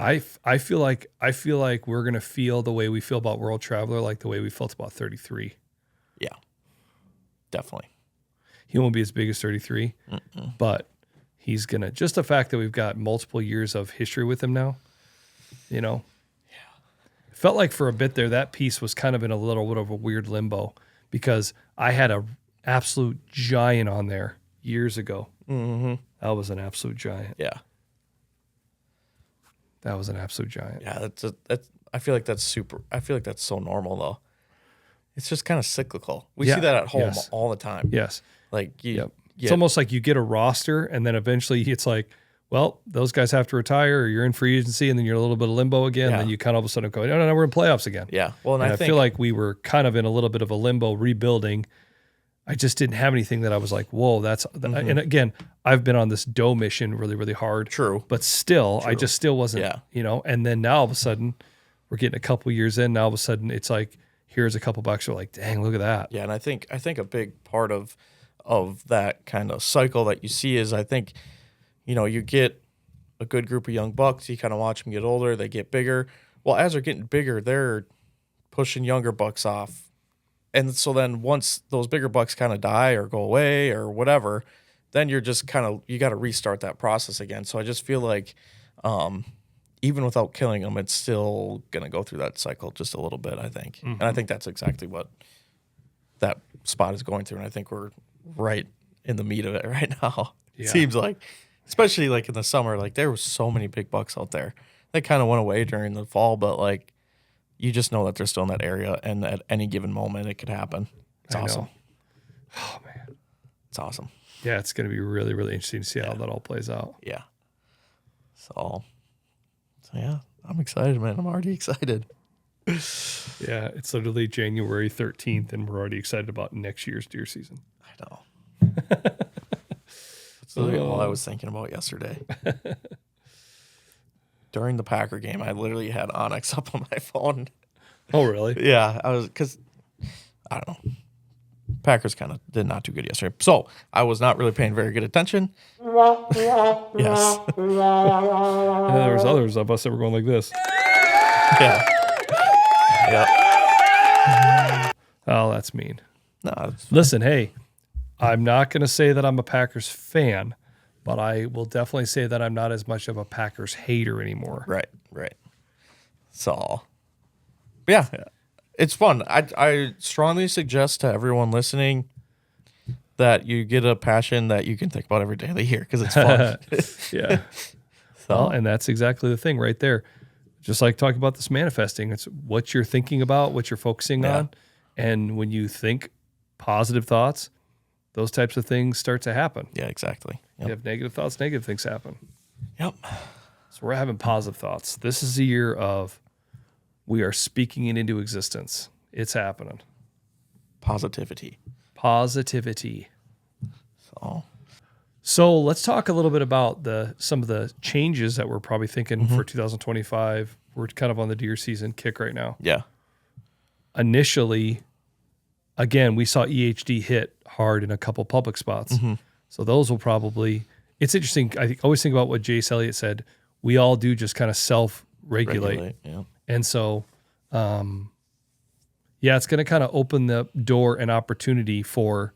I feel like we're gonna feel the way we feel about World Traveler, like the way we felt about 33.
Yeah, definitely.
He won't be as big as 33, but he's gonna, just the fact that we've got multiple years of history with him now, you know. It felt like for a bit there that piece was kind of in a little bit of a weird limbo because I had a absolute giant on there years ago.
Mm-hmm.
That was an absolute giant.
Yeah.
That was an absolute giant.
Yeah, that's. I feel like that's super. I feel like that's so normal though. It's just kind of cyclical. We see that at home all the time.
Yes.
Like you.
It's almost like you get a roster, and then eventually it's like, well, those guys have to retire, or you're in free agency, and then you're in a little bit of limbo again. And then you kind of all of a sudden go, no, we're in playoffs again.
Yeah. Well, and
I feel like we were kind of in a little bit of a limbo rebuilding. I just didn't have anything that I was like, whoa, that's. And again, I've been on this dough mission really, really hard.
True.
But still, I just still wasn't, you know. And then now all of a sudden, we're getting a couple years in. Now all of a sudden, it's like, here's a couple bucks. We're like, dang, look at that.
Yeah, and I think a big part of that kind of cycle that you see is I think, you know, you get a good group of young bucks. You kind of watch them get older. They get bigger. Well, as they're getting bigger, they're pushing younger bucks off. And so then once those bigger bucks kind of die or go away or whatever, then you're just kind of, you got to restart that process again. So I just feel like even without killing them, it's still going to go through that cycle just a little bit, I think. Mm-hmm. And I think that's exactly what that spot is going through. And I think we're right in the meat of it right now. Yeah. It seems like, especially like in the summer, like there were so many big bucks out there. They kind of went away during the fall, but like, you just know that they're still in that area, and at any given moment, it could happen. It's awesome.
Oh, man.
It's awesome.
Yeah, it's going to be really, really interesting to see how that all plays out.
Yeah. So yeah, I'm excited, man. I'm already excited.
Yeah, it's literally January 13th, and we're already excited about next year's deer season.
I know. That's literally all I was thinking about yesterday. During the Packer game, I literally had Onyx up on my phone.
Oh, really?
Yeah, I was, because, I don't know. Packers kind of did not do good yesterday. So, I was not really paying very good attention. Yes.
And then there was others of us that were going like this.
Yeah. Yeah.
Oh, that's mean.
No,
listen, hey, I'm not going to say that I'm a Packers fan, but I will definitely say that I'm not as much of a Packers hater anymore.
Right. So, yeah, it's fun. I strongly suggest to everyone listening that you get a passion that you can think about every day of the year because it's fun.
Yeah. Well, and that's exactly the thing right there. Just like talking about this manifesting, it's what you're thinking about, what you're focusing on. And when you think positive thoughts, those types of things start to happen.
Yeah, exactly. Yep.
You have negative thoughts, negative things happen.
Yep.
So we're having positive thoughts. This is a year of we are speaking it into existence. It's happening.
Positivity.
So let's talk a little bit about some of the changes that we're probably thinking for 2025. We're kind of on the deer season kick right now.
Yeah.
Initially, again, we saw EHD hit hard in a couple public spots. Mm-hmm. So those will probably, it's interesting. I always think about what Jace Elliott said. We all do just kind of self-regulate.
Yeah.
And so, it's going to kind of open the door and opportunity for,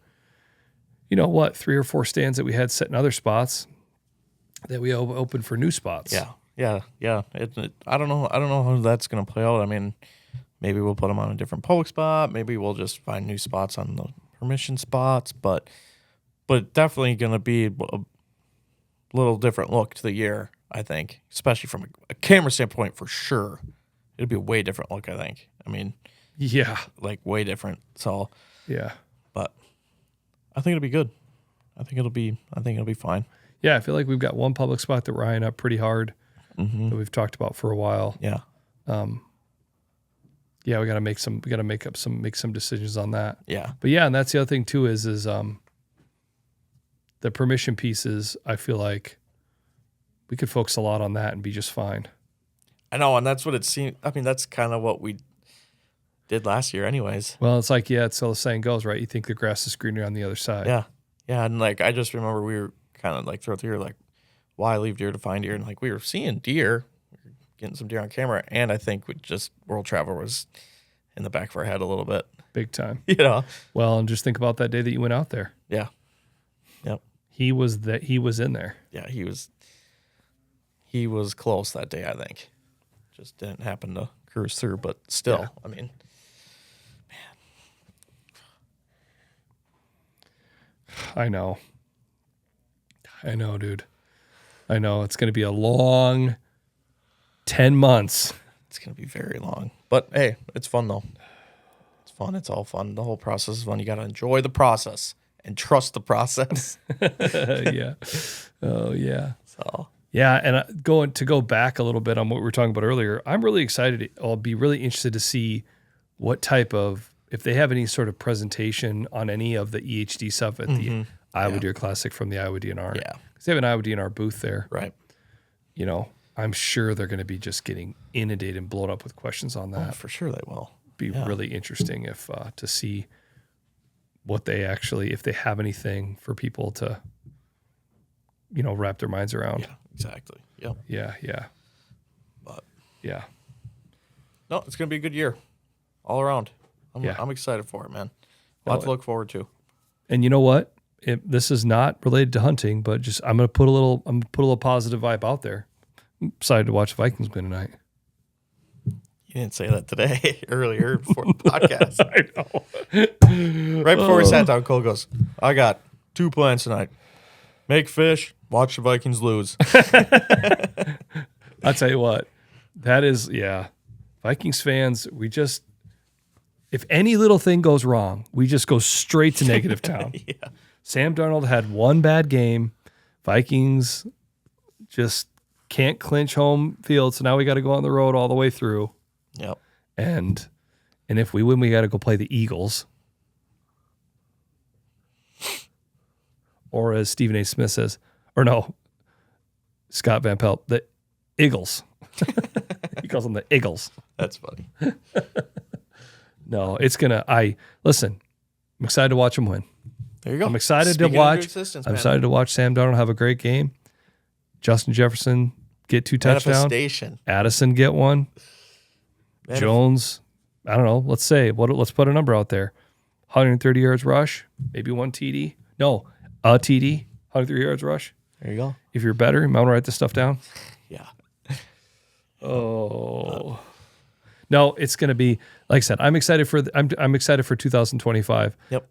3 or 4 stands that we had set in other spots that we open for new spots.
Yeah. I don't know how that's going to play out. I mean, maybe we'll put them on a different public spot. Maybe we'll just find new spots on the permission spots, but definitely going to be a little different look to the year, I think, especially from a camera standpoint for sure. It'll be a way different look, I think. I mean, like way different. So, but I think it'll be good. I think it'll be fine.
Yeah, I feel like we've got one public spot that we're eyeing up pretty hard that we've talked about for a while.
Yeah.
We got to make some decisions on that.
Yeah.
But and that's the other thing too is the permission pieces. I feel like we could focus a lot on that and be just fine.
I know, and that's what it seemed. I mean, that's kind of what we did last year, anyways.
Well, it's like it's so the saying goes, right? You think the grass is greener on the other side.
Yeah, and like I just remember we were kind of like throughout the year, like, why leave deer to find deer, and like we were seeing deer, getting some deer on camera. And I think we just World Traveler was in the back of our head a little bit.
Big time.
You know?
Well, and just think about that day that you went out there.
Yeah. Yep.
He was in there.
Yeah, he was close that day, I think. Just didn't happen to cruise through, but still,
Yeah.
I mean,
I know, dude. I know it's going to be a long 10 months.
it's going to be very long. But hey, it's fun though. It's fun. It's all fun. The whole process is fun. You got to enjoy the process and trust the process.
Yeah. Oh yeah.
So
Yeah, and go back a little bit on what we were talking about earlier, I'm really excited. I'll be really interested to see what type of, if they have any sort of presentation on any of the EHD stuff at the Iowa Deer Classic from the Iowa DNR.
Yeah.
Because they have an Iowa DNR booth there.
right.
You know, I'm sure they're going to be just getting inundated and blown up with questions on
Oh,
that.
for sure they will.
Be really interesting if to see what they actually, if they have anything for people to, wrap their minds around.
Yeah, exactly. Yep.
Yeah.
But
Yeah.
no, it's gonna be a good year, all around.
Yeah.
I'm excited for it, man. A lot to look forward to.
And you know what? This is not related to hunting, but just I'm gonna put a little positive vibe out there. I'm excited to watch the Vikings win tonight.
You didn't say that today, earlier before the podcast.
I know.
Right before we sat down, Cole goes, I got 2 plans tonight. Make fish, watch the Vikings lose.
I'll tell you what, that is, Vikings fans, if any little thing goes wrong, we just go straight to negative town.
Yeah.
Sam Darnold had one bad game. Vikings just can't clinch home field, so now we got to go on the road all the way through.
Yep.
And if we win, we got to go play the Eagles. Or as Stephen A. Smith says, or no, Scott Van Pelt, the Eagles. He calls them the Eagles.
That's funny.
No, listen, I'm excited to watch them win.
There you go.
I'm excited
Speaking
to watch.
into existence,
I'm
man.
excited to watch Sam Darnold have a great game. Justin Jefferson get 2 touchdowns.
Manifestation.
Addison get one. Jones, I don't know. Let's put a number out there. 130 yards rush, maybe 1 TD. No, a TD, 130 yards rush.
There you go.
If you're better, you might want to write this stuff down.
Yeah.
Oh. No, it's going to be, like I said, I'm excited for 2025.
Yep.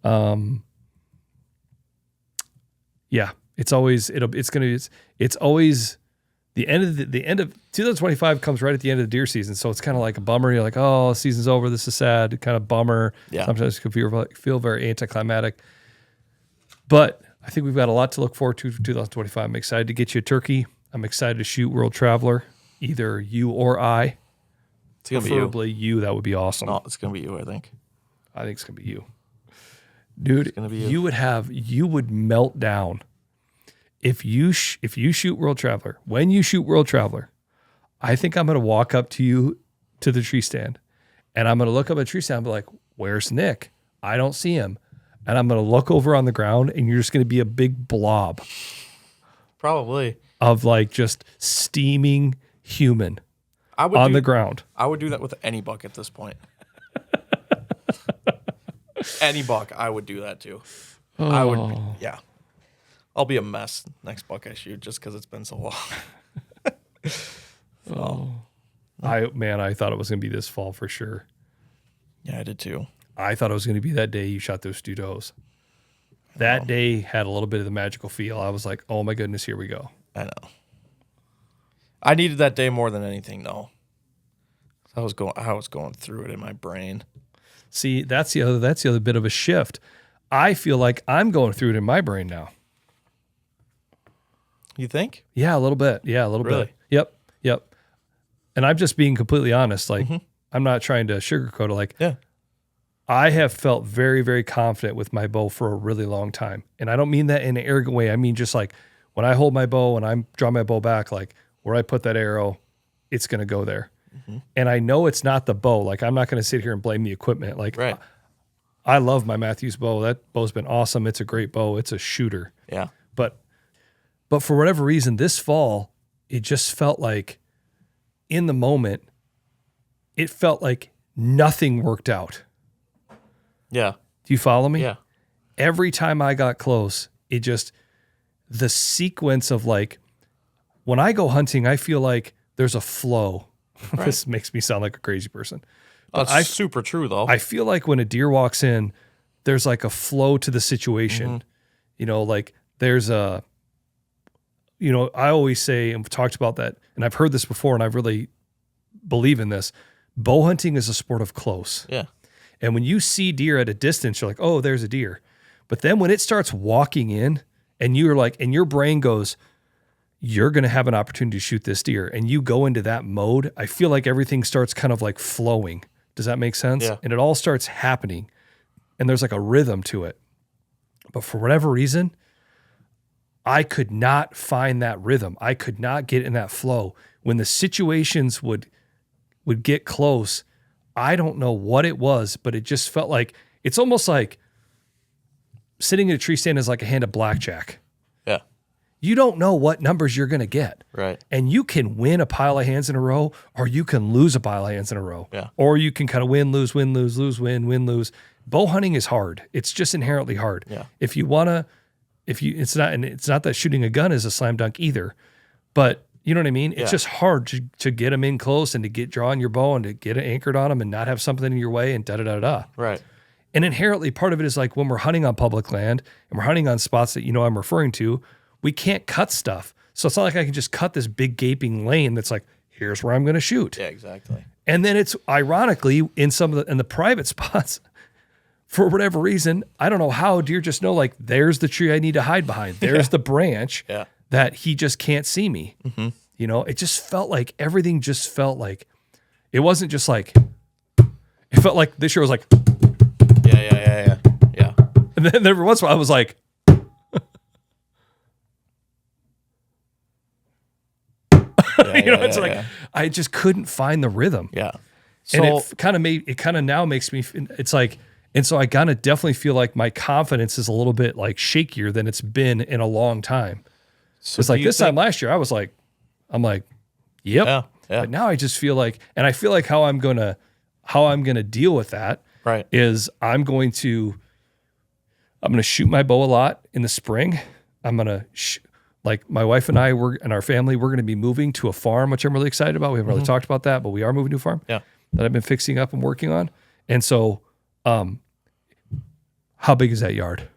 Yeah, it's always the end of 2025 comes right at the end of the deer season, so it's kind of like a bummer. You're like, oh, season's over. This is sad. Kind of bummer.
Yeah.
Sometimes it can feel very anticlimactic. But I think we've got a lot to look forward to for 2025. I'm excited to get you a turkey. I'm excited to shoot World Traveler, either you or I.
It's going to be
Preferably you. That would be awesome.
No, it's going to be you, I think.
I think it's gonna be you, dude.
gonna be
you would melt down if you shoot World Traveler. When you shoot World Traveler, I think I'm gonna walk up to you to the tree stand, and I'm gonna look up at the tree stand and be like, "Where's Nick? I don't see him." And I'm gonna look over on the ground, and you're just gonna be a big blob
Probably.
of like just steaming human on the ground.
I would do that with any buck at this point. Any buck, I would do that too. I would, yeah. I'll be a mess next buck I shoot just because it's been so long.
I thought it was gonna be this fall for sure.
Yeah, I did too.
I thought it was gonna be that day you shot those 2 does. That day had a little bit of the magical feel. I was like, oh my goodness, here we go.
I know. I needed that day more than anything, though. I was going through it in my brain.
See, that's the other bit of a shift. I feel like I'm going through it in my brain now.
You think?
Yeah, a little bit. Yeah, a little
Really?
bit. Yep. And I'm just being completely honest. Like, I'm not trying to sugarcoat it. Like,
Yeah.
I have felt very, very confident with my bow for a really long time. And I don't mean that in an arrogant way. I mean, just like when I hold my bow and I draw my bow back, like where I put that arrow, it's going to go there. And I know it's not the bow. Like, I'm not going to sit here and blame the equipment. Like,
Right.
I love my Matthews bow. That bow's been awesome. It's a great bow. It's a shooter.
Yeah.
But for whatever reason, this fall, it just felt like in the moment, it felt like nothing worked out.
Yeah.
Do you follow me?
Yeah.
Every time I got close, the sequence of like, when I go hunting, I feel like there's a flow.
Right.
This makes me sound like a crazy person.
That's super true, though.
I feel like when a deer walks in, there's like a flow to the situation. You know, like there's I always say, and we've talked about that, and I've heard this before, and I really believe in this. Bow hunting is a sport of close.
Yeah.
And when you see deer at a distance, you're like, oh, there's a deer. But then when it starts walking in, and you're like, and your brain goes, you're going to have an opportunity to shoot this deer, and you go into that mode, I feel like everything starts kind of like flowing. Does that make sense?
Yeah.
And it all starts happening, and there's like a rhythm to it. But for whatever reason, I could not find that rhythm. I could not get in that flow. When the situations would get close, I don't know what it was, but it just felt like, it's almost like sitting in a tree stand is like a hand of blackjack.
Yeah.
You don't know what numbers you're going to get.
Right.
And you can win a pile of hands in a row, or you can lose a pile of hands in a row.
Yeah.
Or you can kind of win, lose, win, lose, lose, win, win, lose. Bow hunting is hard. It's just inherently hard.
Yeah.
If you want to, it's not that shooting a gun is a slam dunk either, but you know what I mean? It's just hard to get them in close and to get drawing your bow and to get it anchored on them and not have something in your way and da-da-da-da.
Right.
And inherently part of it is like when we're hunting on public land and we're hunting on spots that, I'm referring to, we can't cut stuff. So it's not like I can just cut this big gaping lane that's like, here's where I'm going to shoot.
Yeah, exactly.
And then it's ironically in the private spots, for whatever reason, I don't know how, deer just know, like, there's the tree I need to hide behind. There's the branch that he just can't see me. It just felt like everything just felt like, it wasn't just like, it felt like this year was like,
Yeah.
and then every once in a while I was like, it's like, I just couldn't find the rhythm.
Yeah. So,
And it kind of now makes me, it's like, and so I gotta definitely feel like my confidence is a little bit like shakier than it's been in a long time. It's like this time last year, I'm like, yep.
Yeah.
But now I just feel like, and I feel like how I'm gonna deal with that is I'm gonna shoot my bow a lot in the spring. I'm gonna like my wife and I and our family, we're gonna be moving to a farm, which I'm really excited about. We haven't really talked about that, but we are moving to a farm that I've been fixing up and working on. And so, how big is that yard?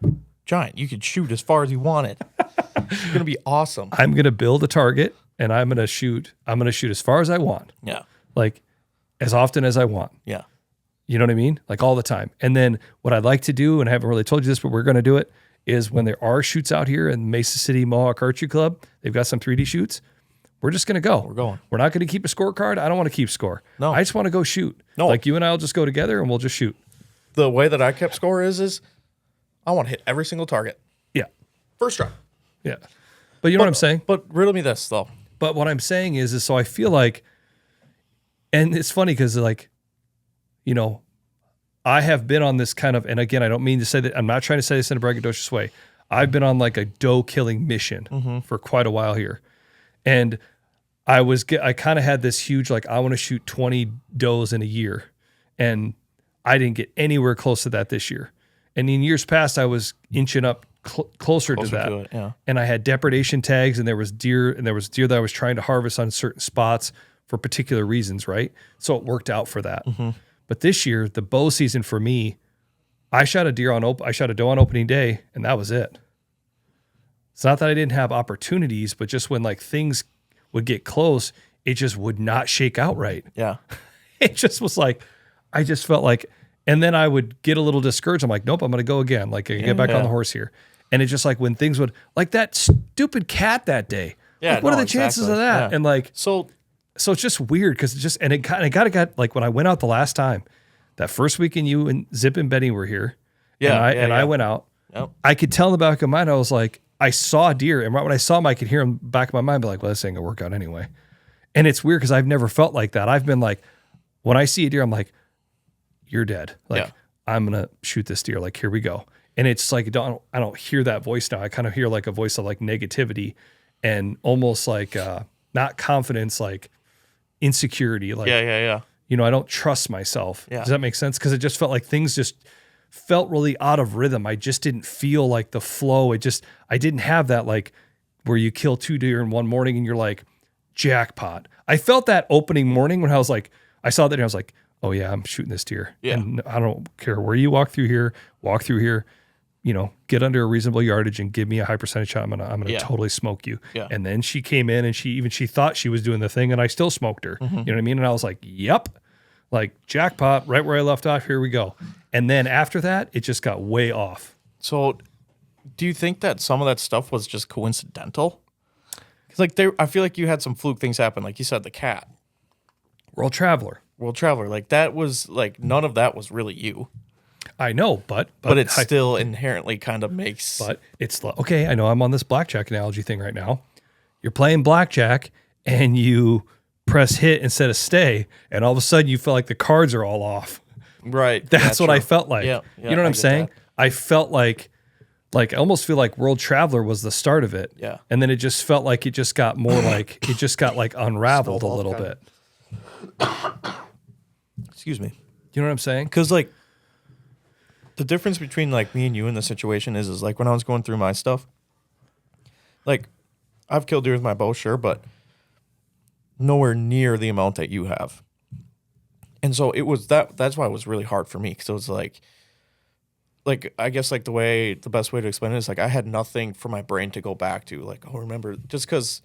Giant. You could shoot as far as you wanted. It's gonna be awesome.
I'm gonna build a target and I'm gonna shoot as far as I want.
Yeah.
Like as often as I want.
Yeah.
You know what I mean? Like all the time. And then what I'd like to do, and I haven't really told you this, but we're gonna do it, is when there are shoots out here in Mesa City Mohawk Archery Club, they've got some 3D shoots. We're just gonna go.
We're going.
We're not gonna keep a scorecard. I don't want to keep score.
No.
I just want to go shoot.
No.
Like you and I'll just go together and we'll just shoot.
The way that I kept score is I want to hit every single target.
Yeah.
First try.
Yeah. But you know what I'm saying?
But riddle me this though.
But what I'm saying is so I feel like, and it's funny because like, I have been on this kind of, and again, I don't mean to say that, I'm not trying to say this in a braggadocious way. I've been on like a doe killing mission for quite a while here. And I kind of had this huge, like, I want to shoot 20 does in a year. And I didn't get anywhere close to that this year. And in years past, I was inching up closer to that.
it, yeah.
And I had depredation tags, and there was deer that I was trying to harvest on certain spots for particular reasons, right? So it worked out for that. But this year, the bow season for me, I shot a doe on opening day, and that was it. It's not that I didn't have opportunities, but just when like things would get close, it just would not shake out right.
Yeah.
It just was like, I just felt like, and then I would get a little discouraged. I'm like, nope, I'm going to go again. Like, I get back on the horse here. And it's just like when things would, like that stupid cat that day.
Yeah.
Like, what are the chances of that?
Yeah.
And like,
So
it's just weird because it got like when I went out the last time, that first weekend you and Zip and Benny were here. I went out.
Yep.
I could tell in the back of my mind, I was like, I saw a deer, and right when I saw him, I could hear him back of my mind be like, well, this ain't gonna work out anyway. And it's weird because I've never felt like that. I've been like, when I see a deer, I'm like, you're dead. Like, I'm gonna shoot this deer. Like, here we go. And it's like, I don't hear that voice now. I kind of hear like a voice of like negativity and almost like not confidence, like insecurity. Like,
Yeah.
I don't trust myself.
Yeah.
Does that make sense? Because it just felt like things just felt really out of rhythm. I just didn't feel like the flow. I didn't have that, like, where you kill 2 deer in one morning and you're like, jackpot. I felt that opening morning when I was like, I saw that and I was like, oh yeah, I'm shooting this deer.
Yeah.
And I don't care where you walk through here, get under a reasonable yardage and give me a high percentage shot. I'm gonna totally smoke you.
Yeah.
And then she came in and she thought she was doing the thing and I still smoked her. You know what I mean? And I was like, yep, like jackpot, right where I left off. Here we go. And then after that, it just got way off.
So do you think that some of that stuff was just coincidental? Because like I feel like you had some fluke things happen. Like you said, the cat.
World Traveler.
Like that was like, none of that was really you.
I know, but
it still inherently kind of makes.
But it's okay. I know I'm on this blackjack analogy thing right now. You're playing blackjack and you press hit instead of stay, and all of a sudden you feel like the cards are all off.
Right.
That's what I felt like.
Yeah,
you know what I'm saying? That. I felt like I almost feel like World Traveler was the start of it.
Yeah.
And then it just felt like it just got more like it just got like unraveled a little bit.
Excuse me.
You know what I'm saying?
Because like the difference between like me and you in this situation is like when I was going through my stuff, like I've killed deer with my bow, sure, but nowhere near the amount that you have. And so it was that's why it was really hard for me, because it was like I guess like the best way to explain it is like I had nothing for my brain to go back to, like, oh, remember, just because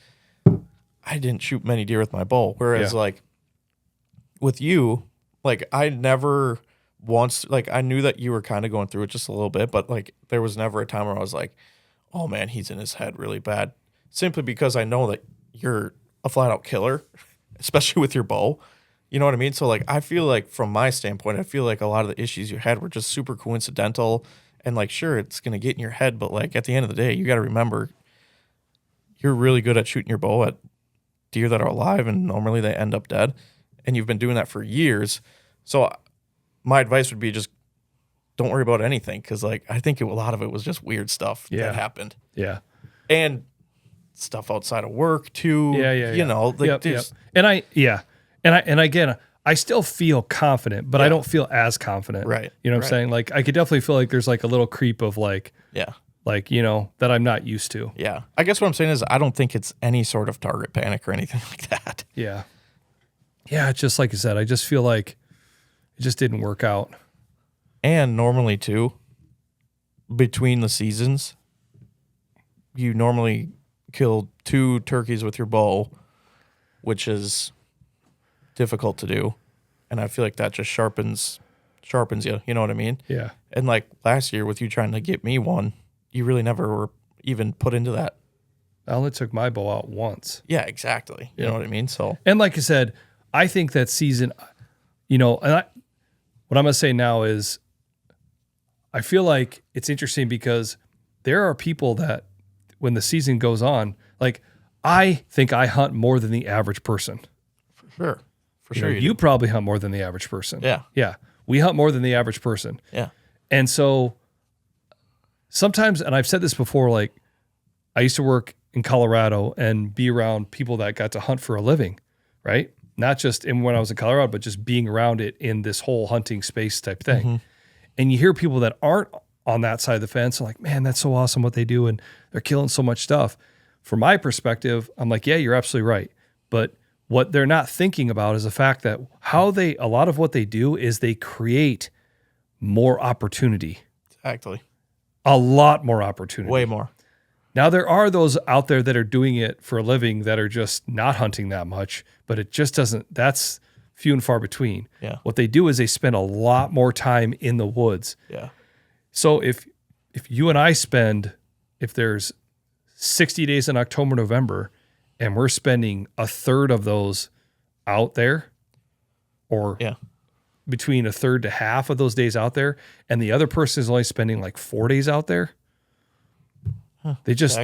I didn't shoot many deer with my bow. Whereas like with you, like I never once, like I knew that you were kind of going through it just a little bit, but like there was never a time where I was like, oh man, he's in his head really bad, simply because I know that you're a flat out killer, especially with your bow. You know what I mean? So like I feel like from my standpoint, I feel like a lot of the issues you had were just super coincidental, and like sure, it's gonna get in your head, but like at the end of the day, you got to remember you're really good at shooting your bow at deer that are alive, and normally they end up dead, and you've been doing that for years. So my advice would be just don't worry about anything, because like I think a lot of it was just weird stuff that happened.
Yeah.
And stuff outside of work too.
Yeah.
You know, like
And again, I still feel confident, but I don't feel as confident.
Right.
You know what I'm saying? Like I could definitely feel like there's like a little creep of like,
yeah,
like, that I'm not used to.
Yeah. I guess what I'm saying is I don't think it's any sort of target panic or anything like that.
Yeah. Yeah. It's just like I said, I just feel like it just didn't work out.
And normally too, between the seasons, you normally kill 2 turkeys with your bow, which is difficult to do, and I feel like that just sharpens you. You know what I mean?
Yeah.
And like last year with you trying to get me one, you really never were even put into that.
I only took my bow out once.
Yeah, exactly. You know what I mean? So,
and like I said, I think that season, and what I'm gonna say now is, I feel like it's interesting because there are people that when the season goes on, like I think I hunt more than the average person.
For sure.
You probably hunt more than the average person.
Yeah.
Yeah. We hunt more than the average person.
Yeah.
And so sometimes, and I've said this before, like I used to work in Colorado and be around people that got to hunt for a living, right? Not just when I was in Colorado, but just being around it in this whole hunting space type thing. Mm-hmm. And you hear people that aren't on that side of the fence, and like, man, that's so awesome what they do. And they're killing so much stuff. From my perspective, I'm like, yeah, you're absolutely right. But what they're not thinking about is the fact that a lot of what they do is they create more opportunity.
Exactly.
A lot more opportunity.
Way more.
Now, there are those out there that are doing it for a living that are just not hunting that much, but it just doesn't, that's few and far between.
Yeah.
What they do is they spend a lot more time in the woods.
Yeah.
So if you and I if there's 60 days in October, November, and we're spending a third of those out there, or between a third to half of those days out there, and the other person is only spending like 4 days out there, they just,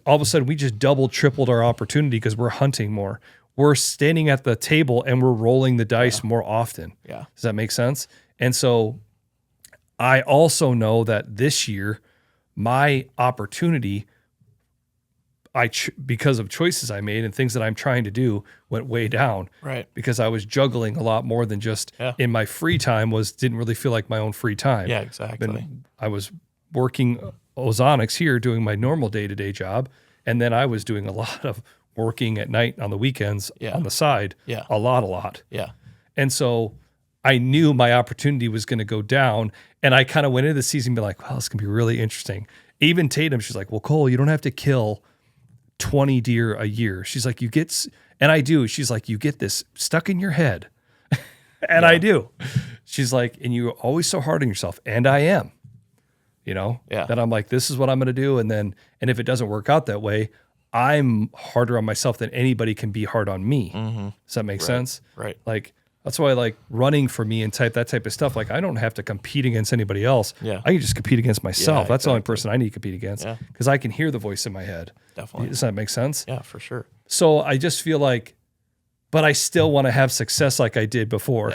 all of a sudden we just double, tripled our opportunity because we're hunting more. We're standing at the table and we're rolling the dice more often.
Yeah.
Does that make sense? And so I also know that this year, my opportunity, because of choices I made and things that I'm trying to do went way down.
Right.
Because I was juggling a lot more than just
Yeah.
in my free time didn't really feel like my own free time.
Yeah, exactly.
I was working ozonics here, doing my normal day-to-day job. And then I was doing a lot of working at night on the weekends on the side.
Yeah.
A lot.
Yeah.
And so I knew my opportunity was going to go down. And I kind of went into the season being like, well, this can be really interesting. Even Tatum, she's like, well, Cole, you don't have to kill 20 deer a year. She's like, and I do. She's like, you get this stuck in your head. And I do. She's like, and you're always so hard on yourself. And I am, that I'm like, this is what I'm going to do. And if it doesn't work out that way, I'm harder on myself than anybody can be hard on me.
Mm-hmm.
Does that make sense?
Right.
Like, that's why I like running for me and that type of stuff. Like, I don't have to compete against anybody else.
Yeah.
I can just compete against myself.
Yeah,
That's the only
exactly.
person I need to compete against because I can hear the voice in my head.
Definitely.
Does that make sense?
Yeah, for sure.
So I just feel like, but I still want to have success like I did before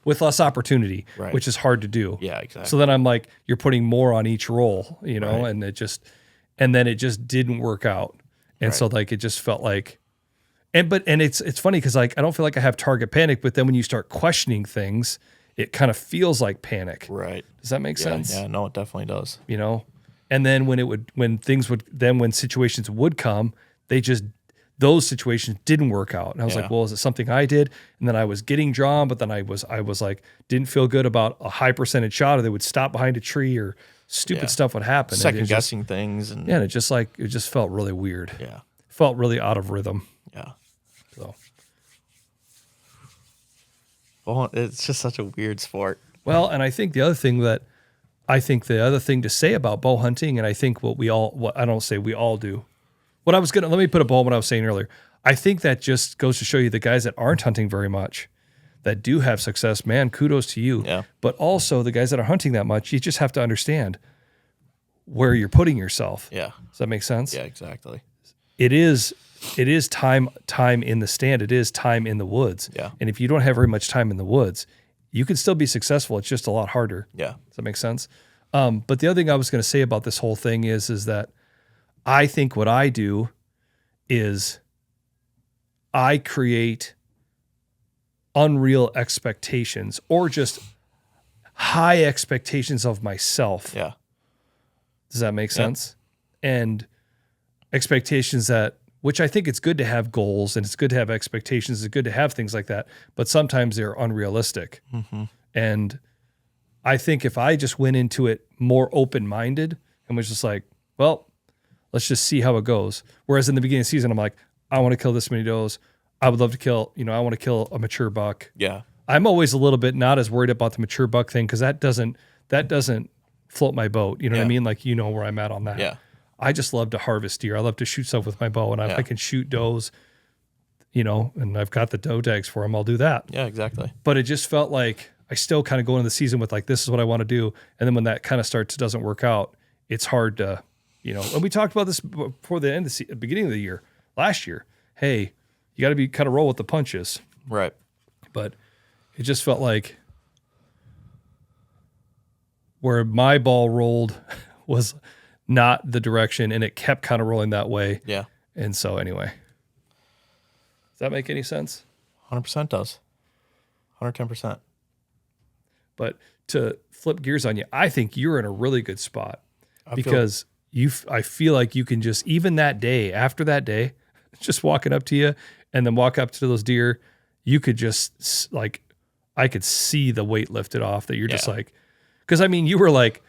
with less opportunity, which is hard to do.
Yeah, exactly.
So then I'm like, you're putting more on each role,
Right.
and then it just didn't work out. And so like, it just felt like, and it's funny because like, I don't feel like I have target panic, but then when you start questioning things, it kind of feels like panic.
Right.
Does that make sense?
Yeah, no, it definitely does.
And then when situations would come, those situations didn't work out. And I was like, well, is it something I did? And then I was getting drawn, but then I was like, didn't feel good about a high percentage shot, or they would stop behind a tree or stupid stuff would happen.
Second guessing things. And
and it just felt really weird.
Yeah.
Felt really out of rhythm.
Yeah.
So,
Well, it's just such a weird sport.
well, and I think the other thing to say about bow hunting, and I think I don't say we all do. Let me put a bow on what I was saying earlier. I think that just goes to show you the guys that aren't hunting very much, that do have success, man, kudos to you.
Yeah.
But also the guys that are hunting that much, you just have to understand where you're putting yourself.
Yeah.
Does that make sense?
Yeah, exactly.
It is time in the stand. It is time in the woods.
Yeah.
And if you don't have very much time in the woods, you can still be successful. It's just a lot harder.
Yeah.
Does that make sense? But the other thing I was going to say about this whole thing is that I think what I do is I create unreal expectations or just high expectations of myself.
Yeah.
Does that make sense? And expectations which I think it's good to have goals and it's good to have expectations. It's good to have things like that, but sometimes they're unrealistic.
Mm-hmm.
And I think if I just went into it more open-minded and was just like, well, let's just see how it goes. Whereas in the beginning of the season, I'm like, I want to kill this many does. I would love to kill, I want to kill a mature buck.
Yeah.
I'm always a little bit not as worried about the mature buck thing because that doesn't float my boat. You know what I mean? Like, where I'm at on that.
Yeah.
I just love to harvest deer. I love to shoot stuff with my bow. And if I can shoot does, and I've got the doe tags for them, I'll do that.
Yeah, exactly.
But it just felt like I still kind of go into the season with like, this is what I want to do. And then when that kind of doesn't work out, it's hard to, and we talked about this before the end of the beginning of the year, last year. Hey, you got to be kind of roll with the punches.
Right.
But it just felt like where my ball rolled was not the direction, and it kept kind of rolling that way.
Yeah.
And so anyway, does that make any sense?
100% does. 110%.
But to flip gears on you, I think you're in a really good spot because I feel like you can just, even that day, after that day, just walking up to you and then walk up to those deer, you could just like, I could see the weight lifted off that you're just like, because you were like,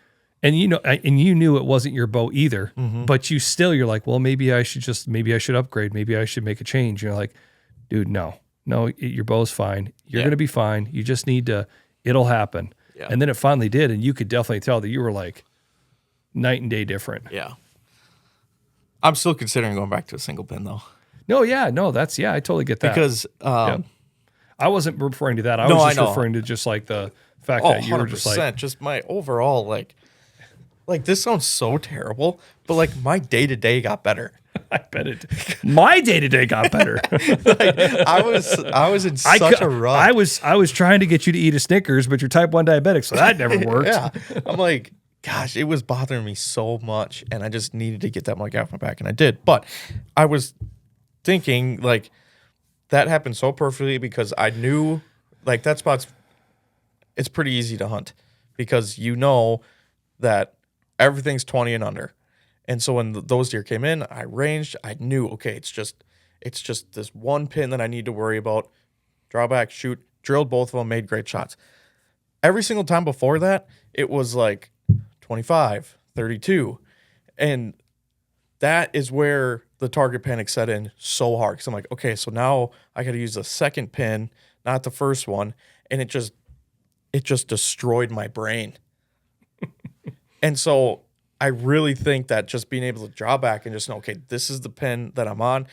and you knew it wasn't your bow either, but you're like, well, maybe I should upgrade. Maybe I should make a change. You're like, dude, no, your bow's fine. You're going to be fine. You just need to, it'll happen. Yeah. And then it finally did. And you could definitely tell that you were like night and day different.
Yeah. I'm still considering going back to a single pin though.
No, yeah, no, I totally get that.
Because,
I wasn't referring to that. I
No,
was
I
just
know.
referring to just like the fact that you were just like,
just my overall, like this sounds so terrible, but like my day-to-day got better.
I bet it. My day-to-day got better.
I was in such a rush.
I was trying to get you to eat a Snickers, but you're type 1 diabetic, so that never worked.
Yeah. I'm like, gosh, it was bothering me so much, and I just needed to get that monkey off my back, and I did. But I was thinking, like, that happened so perfectly because I knew, like, that spot's, it's pretty easy to hunt because you know that everything's 20 and under. And so when those deer came in, I ranged, I knew, okay, it's just this one pin that I need to worry about. Draw back, shoot, drilled both of them, made great shots. Every single time before that, it was like 25, 32. And that is where the target panic set in so hard. Because I'm like, okay, so now I got to use the second pin, not the first one. And it just destroyed my brain. And so I really think that just being able to draw back and just know, okay, this is the pin that I'm on.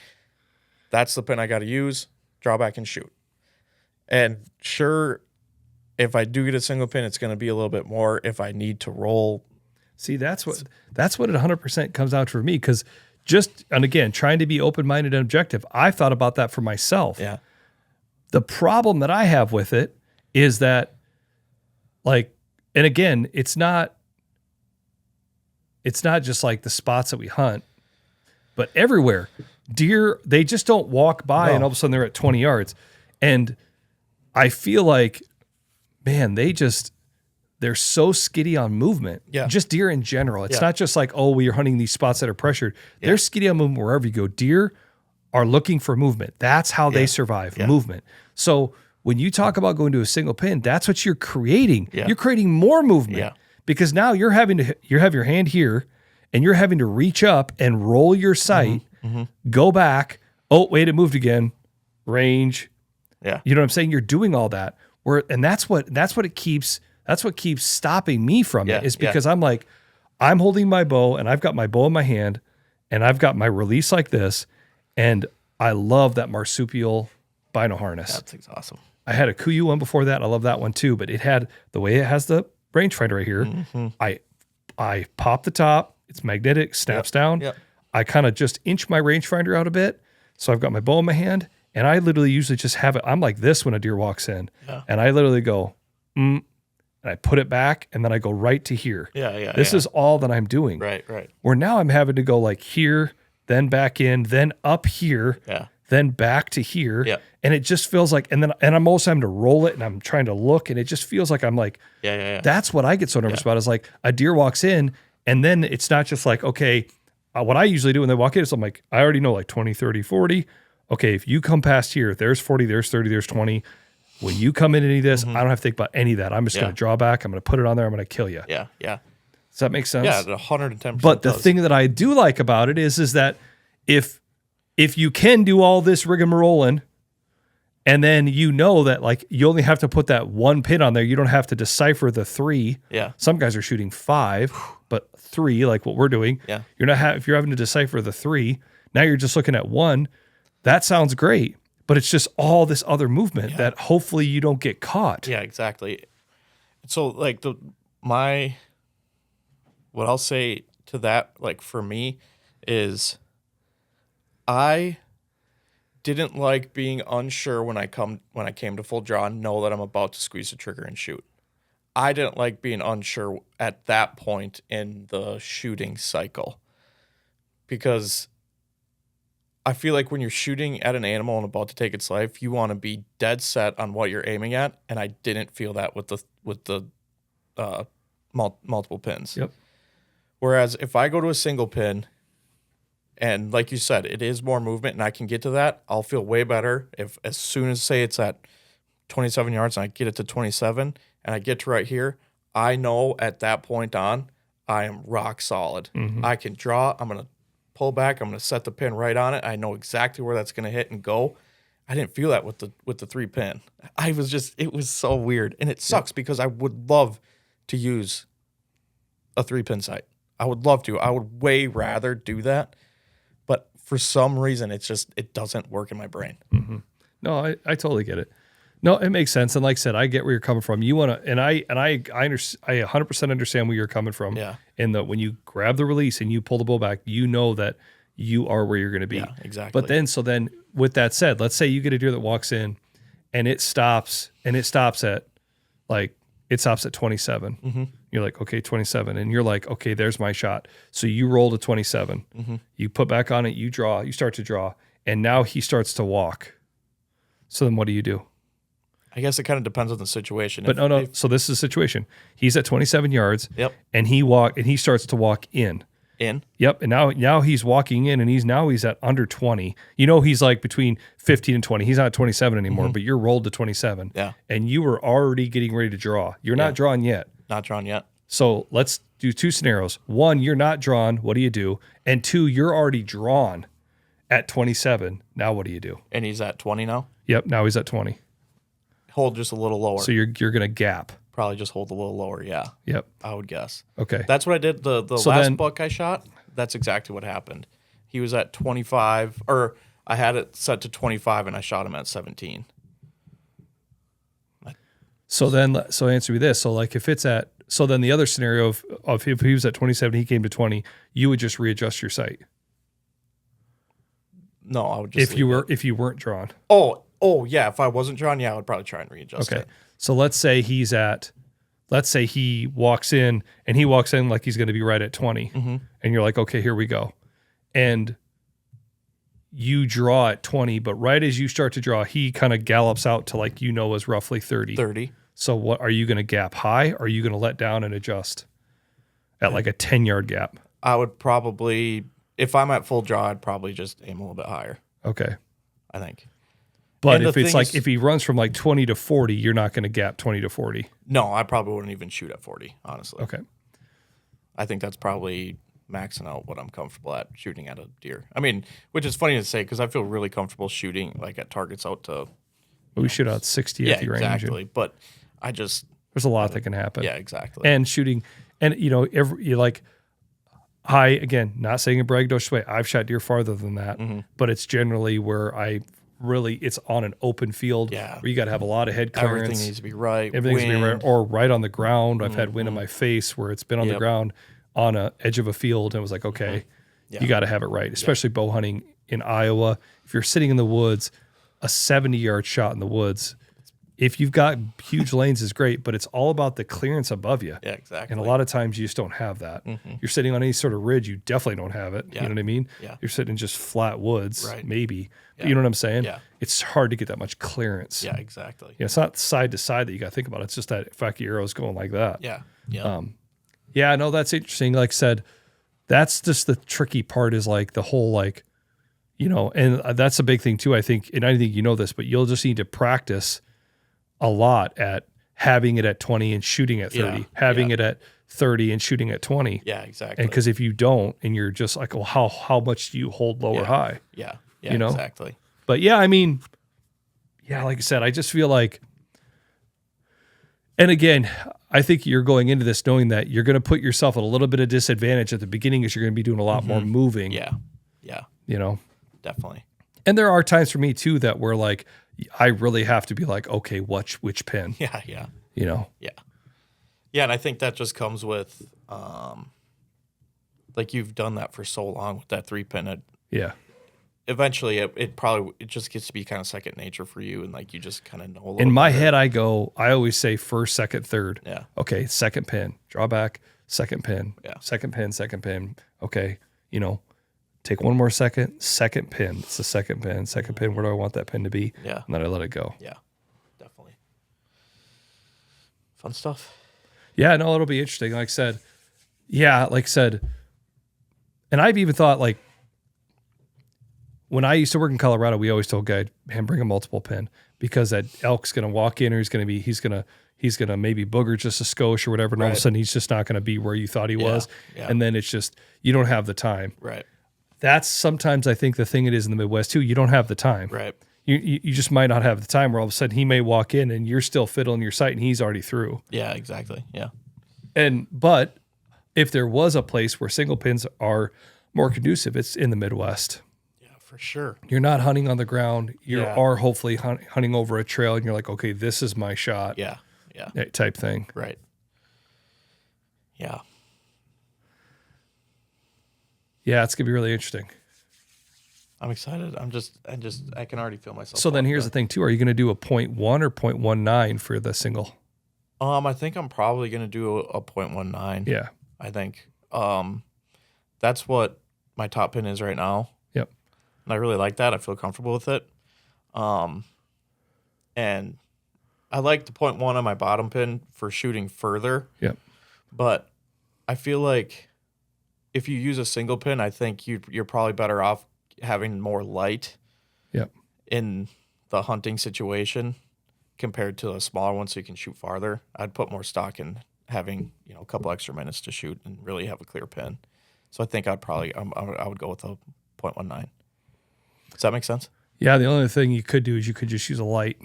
That's the pin I got to use. Draw back and shoot. And sure, if I do get a single pin, it's going to be a little bit more if I need to roll.
See, that's what it 100% comes out for me. Because and again, trying to be open-minded and objective, I thought about that for myself.
Yeah.
The problem that I have with it is that, like, and again, it's not just like the spots that we hunt, but everywhere. Deer, they just don't walk by and all of a sudden they're at 20 yards. And I feel like, man, they're so skiddy on movement.
Yeah.
Just deer in general. It's not just like, oh, we're hunting these spots that are pressured. They're skiddy on movement wherever you go. Deer are looking for movement. That's how they survive, movement. So when you talk about going to a single pin, that's what you're creating.
Yeah.
You're creating more movement.
Yeah.
Because now you have your hand here and you're having to reach up and roll your sight, go back. Oh, wait, it moved again. Range.
Yeah.
You know what I'm saying? You're doing all that. That's what keeps stopping me from it, is because I'm like, I'm holding my bow and I've got my bow in my hand and I've got my release like this. And I love that marsupial bino harness.
That thing's awesome.
I had a Kuiu one before that. I love that one too, but it had the way it has the rangefinder right here. I pop the top, it's magnetic, snaps down.
Yep.
I kind of just inch my rangefinder out a bit. So I've got my bow in my hand and I literally usually just have it. I'm like this when a deer walks in and I literally go, and I put it back and then I go right to here. This is all that I'm doing.
Right.
Where now I'm having to go like here, then back in, then up here, then back to here.
Yeah.
And it just feels like, and I'm also having to roll it and I'm trying to look and it just feels like I'm like, that's what I get so nervous about, is like a deer walks in and then it's not just like, okay, what I usually do when they walk in is I'm like, I already know like 20, 30, 40. Okay, if you come past here, there's 40, there's 30, there's 20. When you come in any of this, I don't have to think about any of that. I'm just going to draw back. I'm going to put it on there. I'm going to kill you.
Yeah.
Does that make sense?
Yeah, 110%.
But the thing that I do like about it is that if you can do all this rigmaroling, and then you know that like you only have to put that one pin on there, you don't have to decipher the 3.
Yeah.
Some guys are shooting 5, but 3, like what we're doing.
Yeah.
You're not if you're having to decipher the 3, now you're just looking at 1. That sounds great, but it's just all this other movement that hopefully you don't get caught.
Yeah, exactly. So like what I'll say to that, like for me, is I didn't like being unsure when I came to full draw and know that I'm about to squeeze the trigger and shoot. I didn't like being unsure at that point in the shooting cycle, because I feel like when you're shooting at an animal and about to take its life, you want to be dead set on what you're aiming at, and I didn't feel that with the multiple pins.
Yep.
Whereas if I go to a single pin, and like you said, it is more movement, and I can get to that, I'll feel way better if as soon as, say, it's at 27 yards and I get it to 27 and I get to right here, I know at that point on, I am rock solid. I can draw. I'm going to pull back. I'm going to set the pin right on it. I know exactly where that's going to hit and go. I didn't feel that with the 3 pin. It was so weird. And it sucks because I would love to use a 3 pin sight. I would love to. I would way rather do that. But for some reason, it doesn't work in my brain.
No, I totally get it. No, it makes sense. And like I said, I get where you're coming from. You want to, and I 100% understand where you're coming from.
Yeah.
And that when you grab the release and you pull the bow back, you know that you are where you're going to be.
Yeah, exactly.
But then with that said, let's say you get a deer that walks in and it stops at 27. You're like, okay, 27. And you're like, okay, there's my shot. So you roll to 27. You put back on it, you draw, you start to draw. And now he starts to walk. So then what do you do?
I guess it kind of depends on the situation.
But no. So this is the situation. He's at 27 yards.
Yep.
And he starts to walk in.
In.
Yep. And now he's walking in, and he's at under 20. You know, he's like between 15 and 20. He's not at 27 anymore, but you're rolled to 27.
Yeah.
And you were already getting ready to draw. You're not drawn yet.
Not drawn yet.
So let's do two scenarios. One, you're not drawn. What do you do? And two, you're already drawn at 27. Now what do you do?
And he's at 20 now?
Yep. Now he's at 20.
Hold just a little lower.
So you're going to gap.
Probably just hold a little lower, yeah.
Yep.
I would guess.
Okay.
That's what I did. The
So
last
then-
buck I shot, that's exactly what happened. He was at 25, or I had it set to 25, and I shot him at 17.
So answer me this. So like if it's at, so then the other scenario of if he was at 27, he came to 20, you would just readjust your sight.
No, I would just
If you weren't drawn.
Oh, yeah. If I wasn't drawn, yeah, I would probably try and readjust
Okay.
it.
So let's say he walks in like he's going to be right at 20 and you're like, okay, here we go. And you draw at 20, but right as you start to draw, he kind of gallops out to like, is roughly 30.
30.
So what are you going to gap high? Or are you going to let down and adjust at like a 10-yard gap?
I would probably, if I'm at full draw, I'd probably just aim a little bit higher,
Okay.
I think.
But
And the
if it's
thing
like,
is-
if he runs from like 20 to 40, you're not going to gap 20 to 40.
No, I probably wouldn't even shoot at 40, honestly.
Okay.
I think that's probably maxing out what I'm comfortable at shooting at a deer. I mean, which is funny to say because I feel really comfortable shooting like at targets out to.
But we shoot out 60 at the range.
Exactly. But I just.
There's a lot that can happen.
Yeah, exactly.
And shooting, and again, not saying a braggadocious way. I've shot deer farther than that, but it's generally where it's on an open field
Yeah.
where you got to have a lot of head clearance.
Everything needs to be right.
Everything needs to be right,
wind.
or right on the ground. I've had wind in my face where it's been on the
Yep.
ground on a edge of a field, and it was like, okay, you got to have it right, especially bow hunting in Iowa. If you're sitting in the woods, a 70-yard shot in the woods, if you've got huge lanes is great, but it's all about the clearance above you.
Yeah, exactly.
And a lot of times you just don't have that. You're sitting on any sort of ridge, you definitely don't have it.
Yeah.
You know what I mean?
Yeah.
You're sitting in just flat woods,
Right.
maybe. But
Yeah.
you know what I'm saying?
Yeah.
It's hard to get that much clearance.
Yeah, exactly.
It's not side to side that you got to think about. It's just that fact your arrow's going like that.
Yeah. Yeah.
Yeah, no, that's interesting. Like I said, that's just the tricky part is like the whole like, and that's a big thing too, I think. And I think you know this, but you'll just need to practice a lot at having it at 20 and shooting at 30, having it at 30 and shooting at 20.
Yeah, exactly.
And because if you don't, and you're just like, well, how much do you hold low or high?
Yeah.
you know?
Exactly.
But yeah, I mean, yeah, like I said, I just feel like, and again, I think you're going into this knowing that you're going to put yourself at a little bit of disadvantage at the beginning as you're going to be doing a lot more moving.
Yeah. Yeah. Definitely.
And there are times for me too that where like I really have to be like, okay, which pin?
Yeah. Yeah.
Yeah.
Yeah, and I think that just comes with, like you've done that for so long with that 3-pin.
Yeah.
Eventually, it just gets to be kind of second nature for you, and like you just kind of know. A little
In my
better.
head, I always say first, second, third.
Yeah.
Okay, second pin, draw back, second pin,
Yeah.
second pin. Okay, take one more second pin. It's the second pin. Where do I want that pin to be?
Yeah.
And then I let it go.
Yeah, definitely. Fun stuff.
Yeah, no, it'll be interesting. Like I said, and I've even thought like, when I used to work in Colorado, we always told guy, man, bring a multiple pin because that elk's going to walk in or he's going to maybe booger just a skosh or whatever. And all of a
Right.
sudden he's just not going to be where you thought he was.
Yeah.
And then it's just, you don't have the time.
Right.
That's sometimes I think the thing it is in the Midwest too. You don't have the time.
Right.
You just might not have the time where all of a sudden he may walk in and you're still fiddling your sight and he's already through.
Yeah, exactly. Yeah.
But if there was a place where single pins are more conducive, it's in the Midwest.
For sure.
You're not hunting on the ground. You
Yeah.
are hopefully hunting over a trail, and you're like, okay, this is my shot.
Yeah. Yeah.
Type thing.
Right. Yeah.
Yeah, it's gonna be really interesting.
I'm excited. I can already feel myself.
So then here's the thing too: are you gonna do a 0.1 or 0.19 for the single?
I think I'm probably gonna do a 0.19.
Yeah.
I think. That's what my top pin is right now.
Yep.
And I really like that. I feel comfortable with it. And I like the 0.1 on my bottom pin for shooting further.
Yep.
But I feel like if you use a single pin, I think you're probably better off having more light.
Yep.
In the hunting situation compared to a smaller one so you can shoot farther. I'd put more stock in having, a couple extra minutes to shoot and really have a clear pin. So I think I would go with a 0.19. Does that make sense?
Yeah. The only thing you could do is you could just use a light.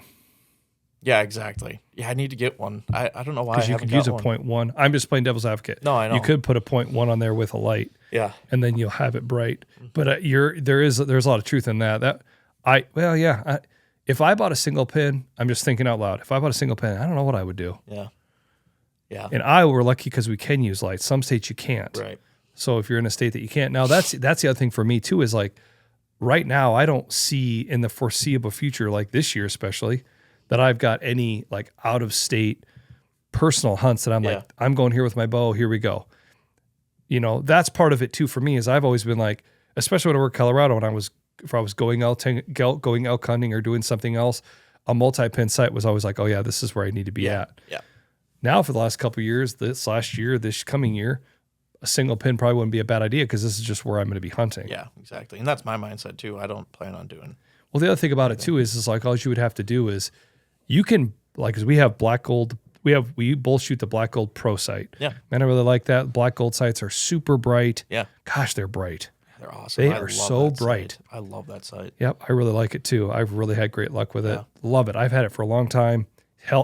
Yeah, exactly. Yeah, I need to get one. I don't know why I
Because you
haven't
could use a
got one.
0.1. I'm just playing devil's advocate.
No, I know.
You could put a 0.1 on there with a light.
Yeah.
And then you'll have it bright. But there's a lot of truth in that. If I bought a single pin, I'm just thinking out loud. If I bought a single pin, I don't know what I would do.
Yeah. Yeah.
In Iowa, we're lucky because we can use lights. Some states you can't.
Right.
So if you're in a state that you can't, now that's the other thing for me too is like right now I don't see in the foreseeable future, like this year especially, that I've got any like out of state personal hunts that I'm like, I'm going here with my bow. Here we go. That's part of it too for me is I've always been like, especially when I worked in Colorado, if I was going elk hunting or doing something else, a multi-pin site was always like, oh yeah, this is where I need to be at.
Yeah.
Now for the last couple of years, this last year, this coming year, a single pin probably wouldn't be a bad idea because this is just where I'm going to be hunting.
Yeah, exactly. And that's my mindset too. I don't plan on doing.
Well, the other thing about it too is like all you would have to do is you can like, cause we have black gold. We both shoot the black gold pro sight.
Yeah.
Man, I really like that. Black gold sights are super bright.
Yeah.
Gosh, they're bright.
They're awesome.
They
I
are
love
so
that
bright.
site. I love that site.
Yep. I really like it too. I've really had great luck with it.
Yeah.
Love it. I've had it for a long time.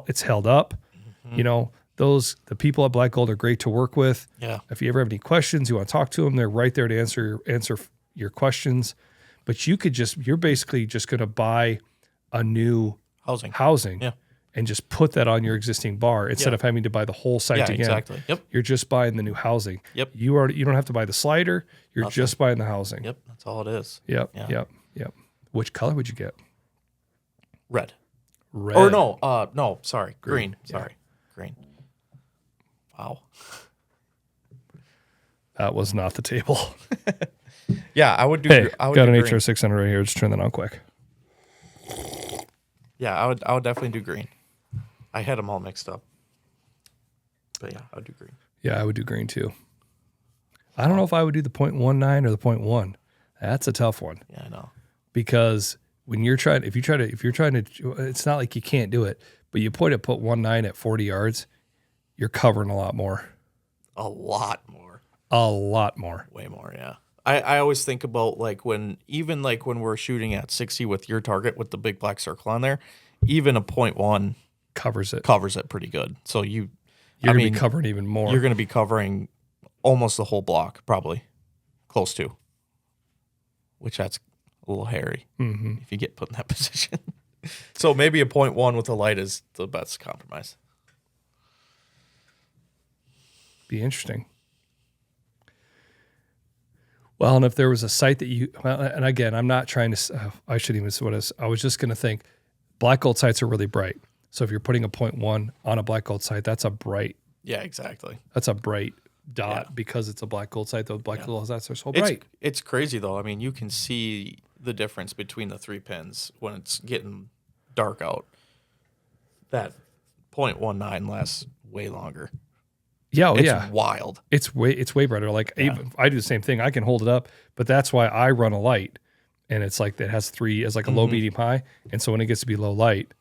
It's held up. The people at Black Gold are great to work with.
Yeah.
If you ever have any questions, you want to talk to them, they're right there to answer your questions. But you're basically just going to buy a new housing
Yeah.
and just put that on your existing bar instead of having to buy the whole site
Yeah,
again.
exactly. Yep.
You're just buying the new housing.
Yep.
You don't have to buy the slider. You're just buying the housing.
Yep. That's all it is.
Yep.
Yeah.
Yep. Which color would you get?
Red.
Red.
Or no, sorry. Green.
Yeah.
Sorry. Green. Wow.
That was not the table.
Yeah, I would do.
Hey,
I would
got
do
an
green.
HR 600 right here. Just turn that on quick.
Yeah, I would definitely do green. I had them all mixed up. But yeah, I would do green.
Yeah, I would do green too. I don't know if I would do the 0.19 or the 0.1. That's a tough one
Yeah, I know.
because when if you're trying to, it's not like you can't do it, but you put 0.19 at 40 yards, you're covering a lot more.
A lot more.
A lot more.
Way more, yeah. I always think about when we're shooting at 60 with your target with the big black circle on there, even a 0.1
Covers it.
covers it pretty good. So you're
going to be covering even more.
You're going to be covering almost the whole block, probably close to, which that's a little hairy if you get put in that position. So maybe a 0.1 with a light is the best compromise.
Be interesting. Well, and if there was a site that and again, I'm not trying to, I shouldn't even say what it is. I was just going to think black gold sites are really bright. So if you're putting a 0.1 on a black gold site, that's a bright dot because it's a black gold site. Those black gold sites are so bright.
It's crazy though. I mean, you can see the difference between the 3 pins when it's getting dark out. That 0.19 lasts way longer.
Yeah,
It's wild.
It's way brighter. Like even I do the same thing. I can hold it up, but that's why I run a light, and it's like it has 3 as like a low, medium, high. And so when it gets to be low light,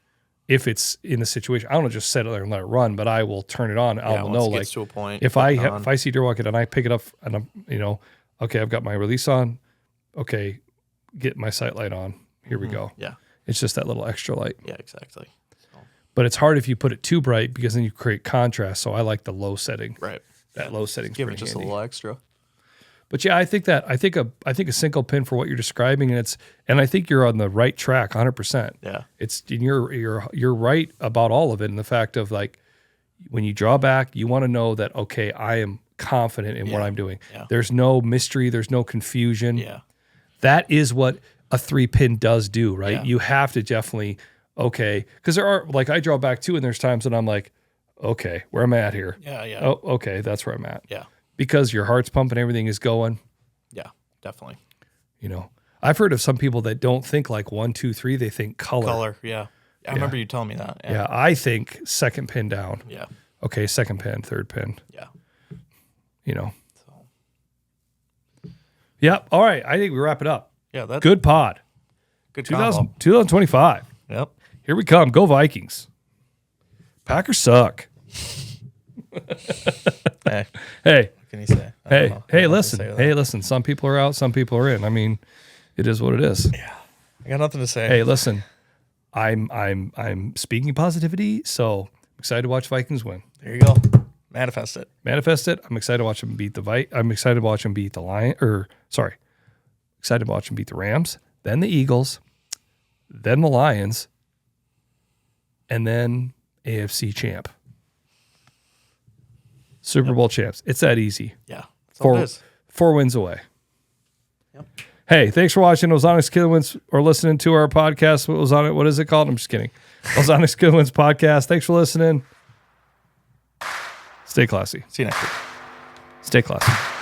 if it's in a situation, I don't just set it there and let it run, but I will turn it on. I will know
it gets to a point,
if I see deer walking and I pick it up and I'm okay, I've got my release on. Okay, get my sight light on. Here we go.
Yeah,
it's just that little extra light.
Yeah, exactly.
But it's hard if you put it too bright because then you create contrast. So I like the low setting.
Right.
That low setting.
Give it just handy. A little extra.
But yeah, I think a single pin for what you're describing, and I think you're on the right track, 100%.
Yeah.
You're right about all of it, and the fact of like when you draw back, you want to know that okay, I am confident in what I'm doing.
Yeah.
There's no mystery, there's no confusion.
Yeah.
That is what a 3-pin does do, right?
Yeah.
You have to definitely because there are I draw back too, and there's times when I'm like, okay, where am I at here?
Yeah, yeah.
Oh, okay, that's where I'm at.
Yeah.
Because your heart's pumping, everything is going.
Yeah, definitely.
I've heard of some people that don't think like 1, 2, 3, they think color.
Color, yeah. I remember you telling me that.
Yeah, I think second pin down.
Yeah.
Okay, second pin, third pin.
Yeah.
So. Yeah, all right. I think we wrap it up.
Yeah, that's
Good pod.
good combo.
2025.
Yep.
Here we come. Go Vikings. Packers suck.
Hey,
Hey,
what can you say? I don't know.
hey,
Nothing to
listen.
say with
Hey,
that.
listen. Some people are out, some people are in. I mean, it is what it is.
I got nothing to say.
Hey, listen. I'm speaking positivity, so I'm excited to watch Vikings win.
There you go. Manifest it.
Manifest it. I'm excited to watch them beat I'm excited to watch them beat the excited to watch them beat the Rams, then the Eagles, then the Lions, and then AFC champ. Super Bowl champs. It's that easy.
Yeah. That's all it is.
4 wins away.
Yep.
Hey, thanks for watching Ozonics Killerwinds or listening to our podcast. What is it called? I'm just kidding. Ozonics Killerwinds podcast. Thanks for listening. Stay classy.
See you next week.
Stay classy.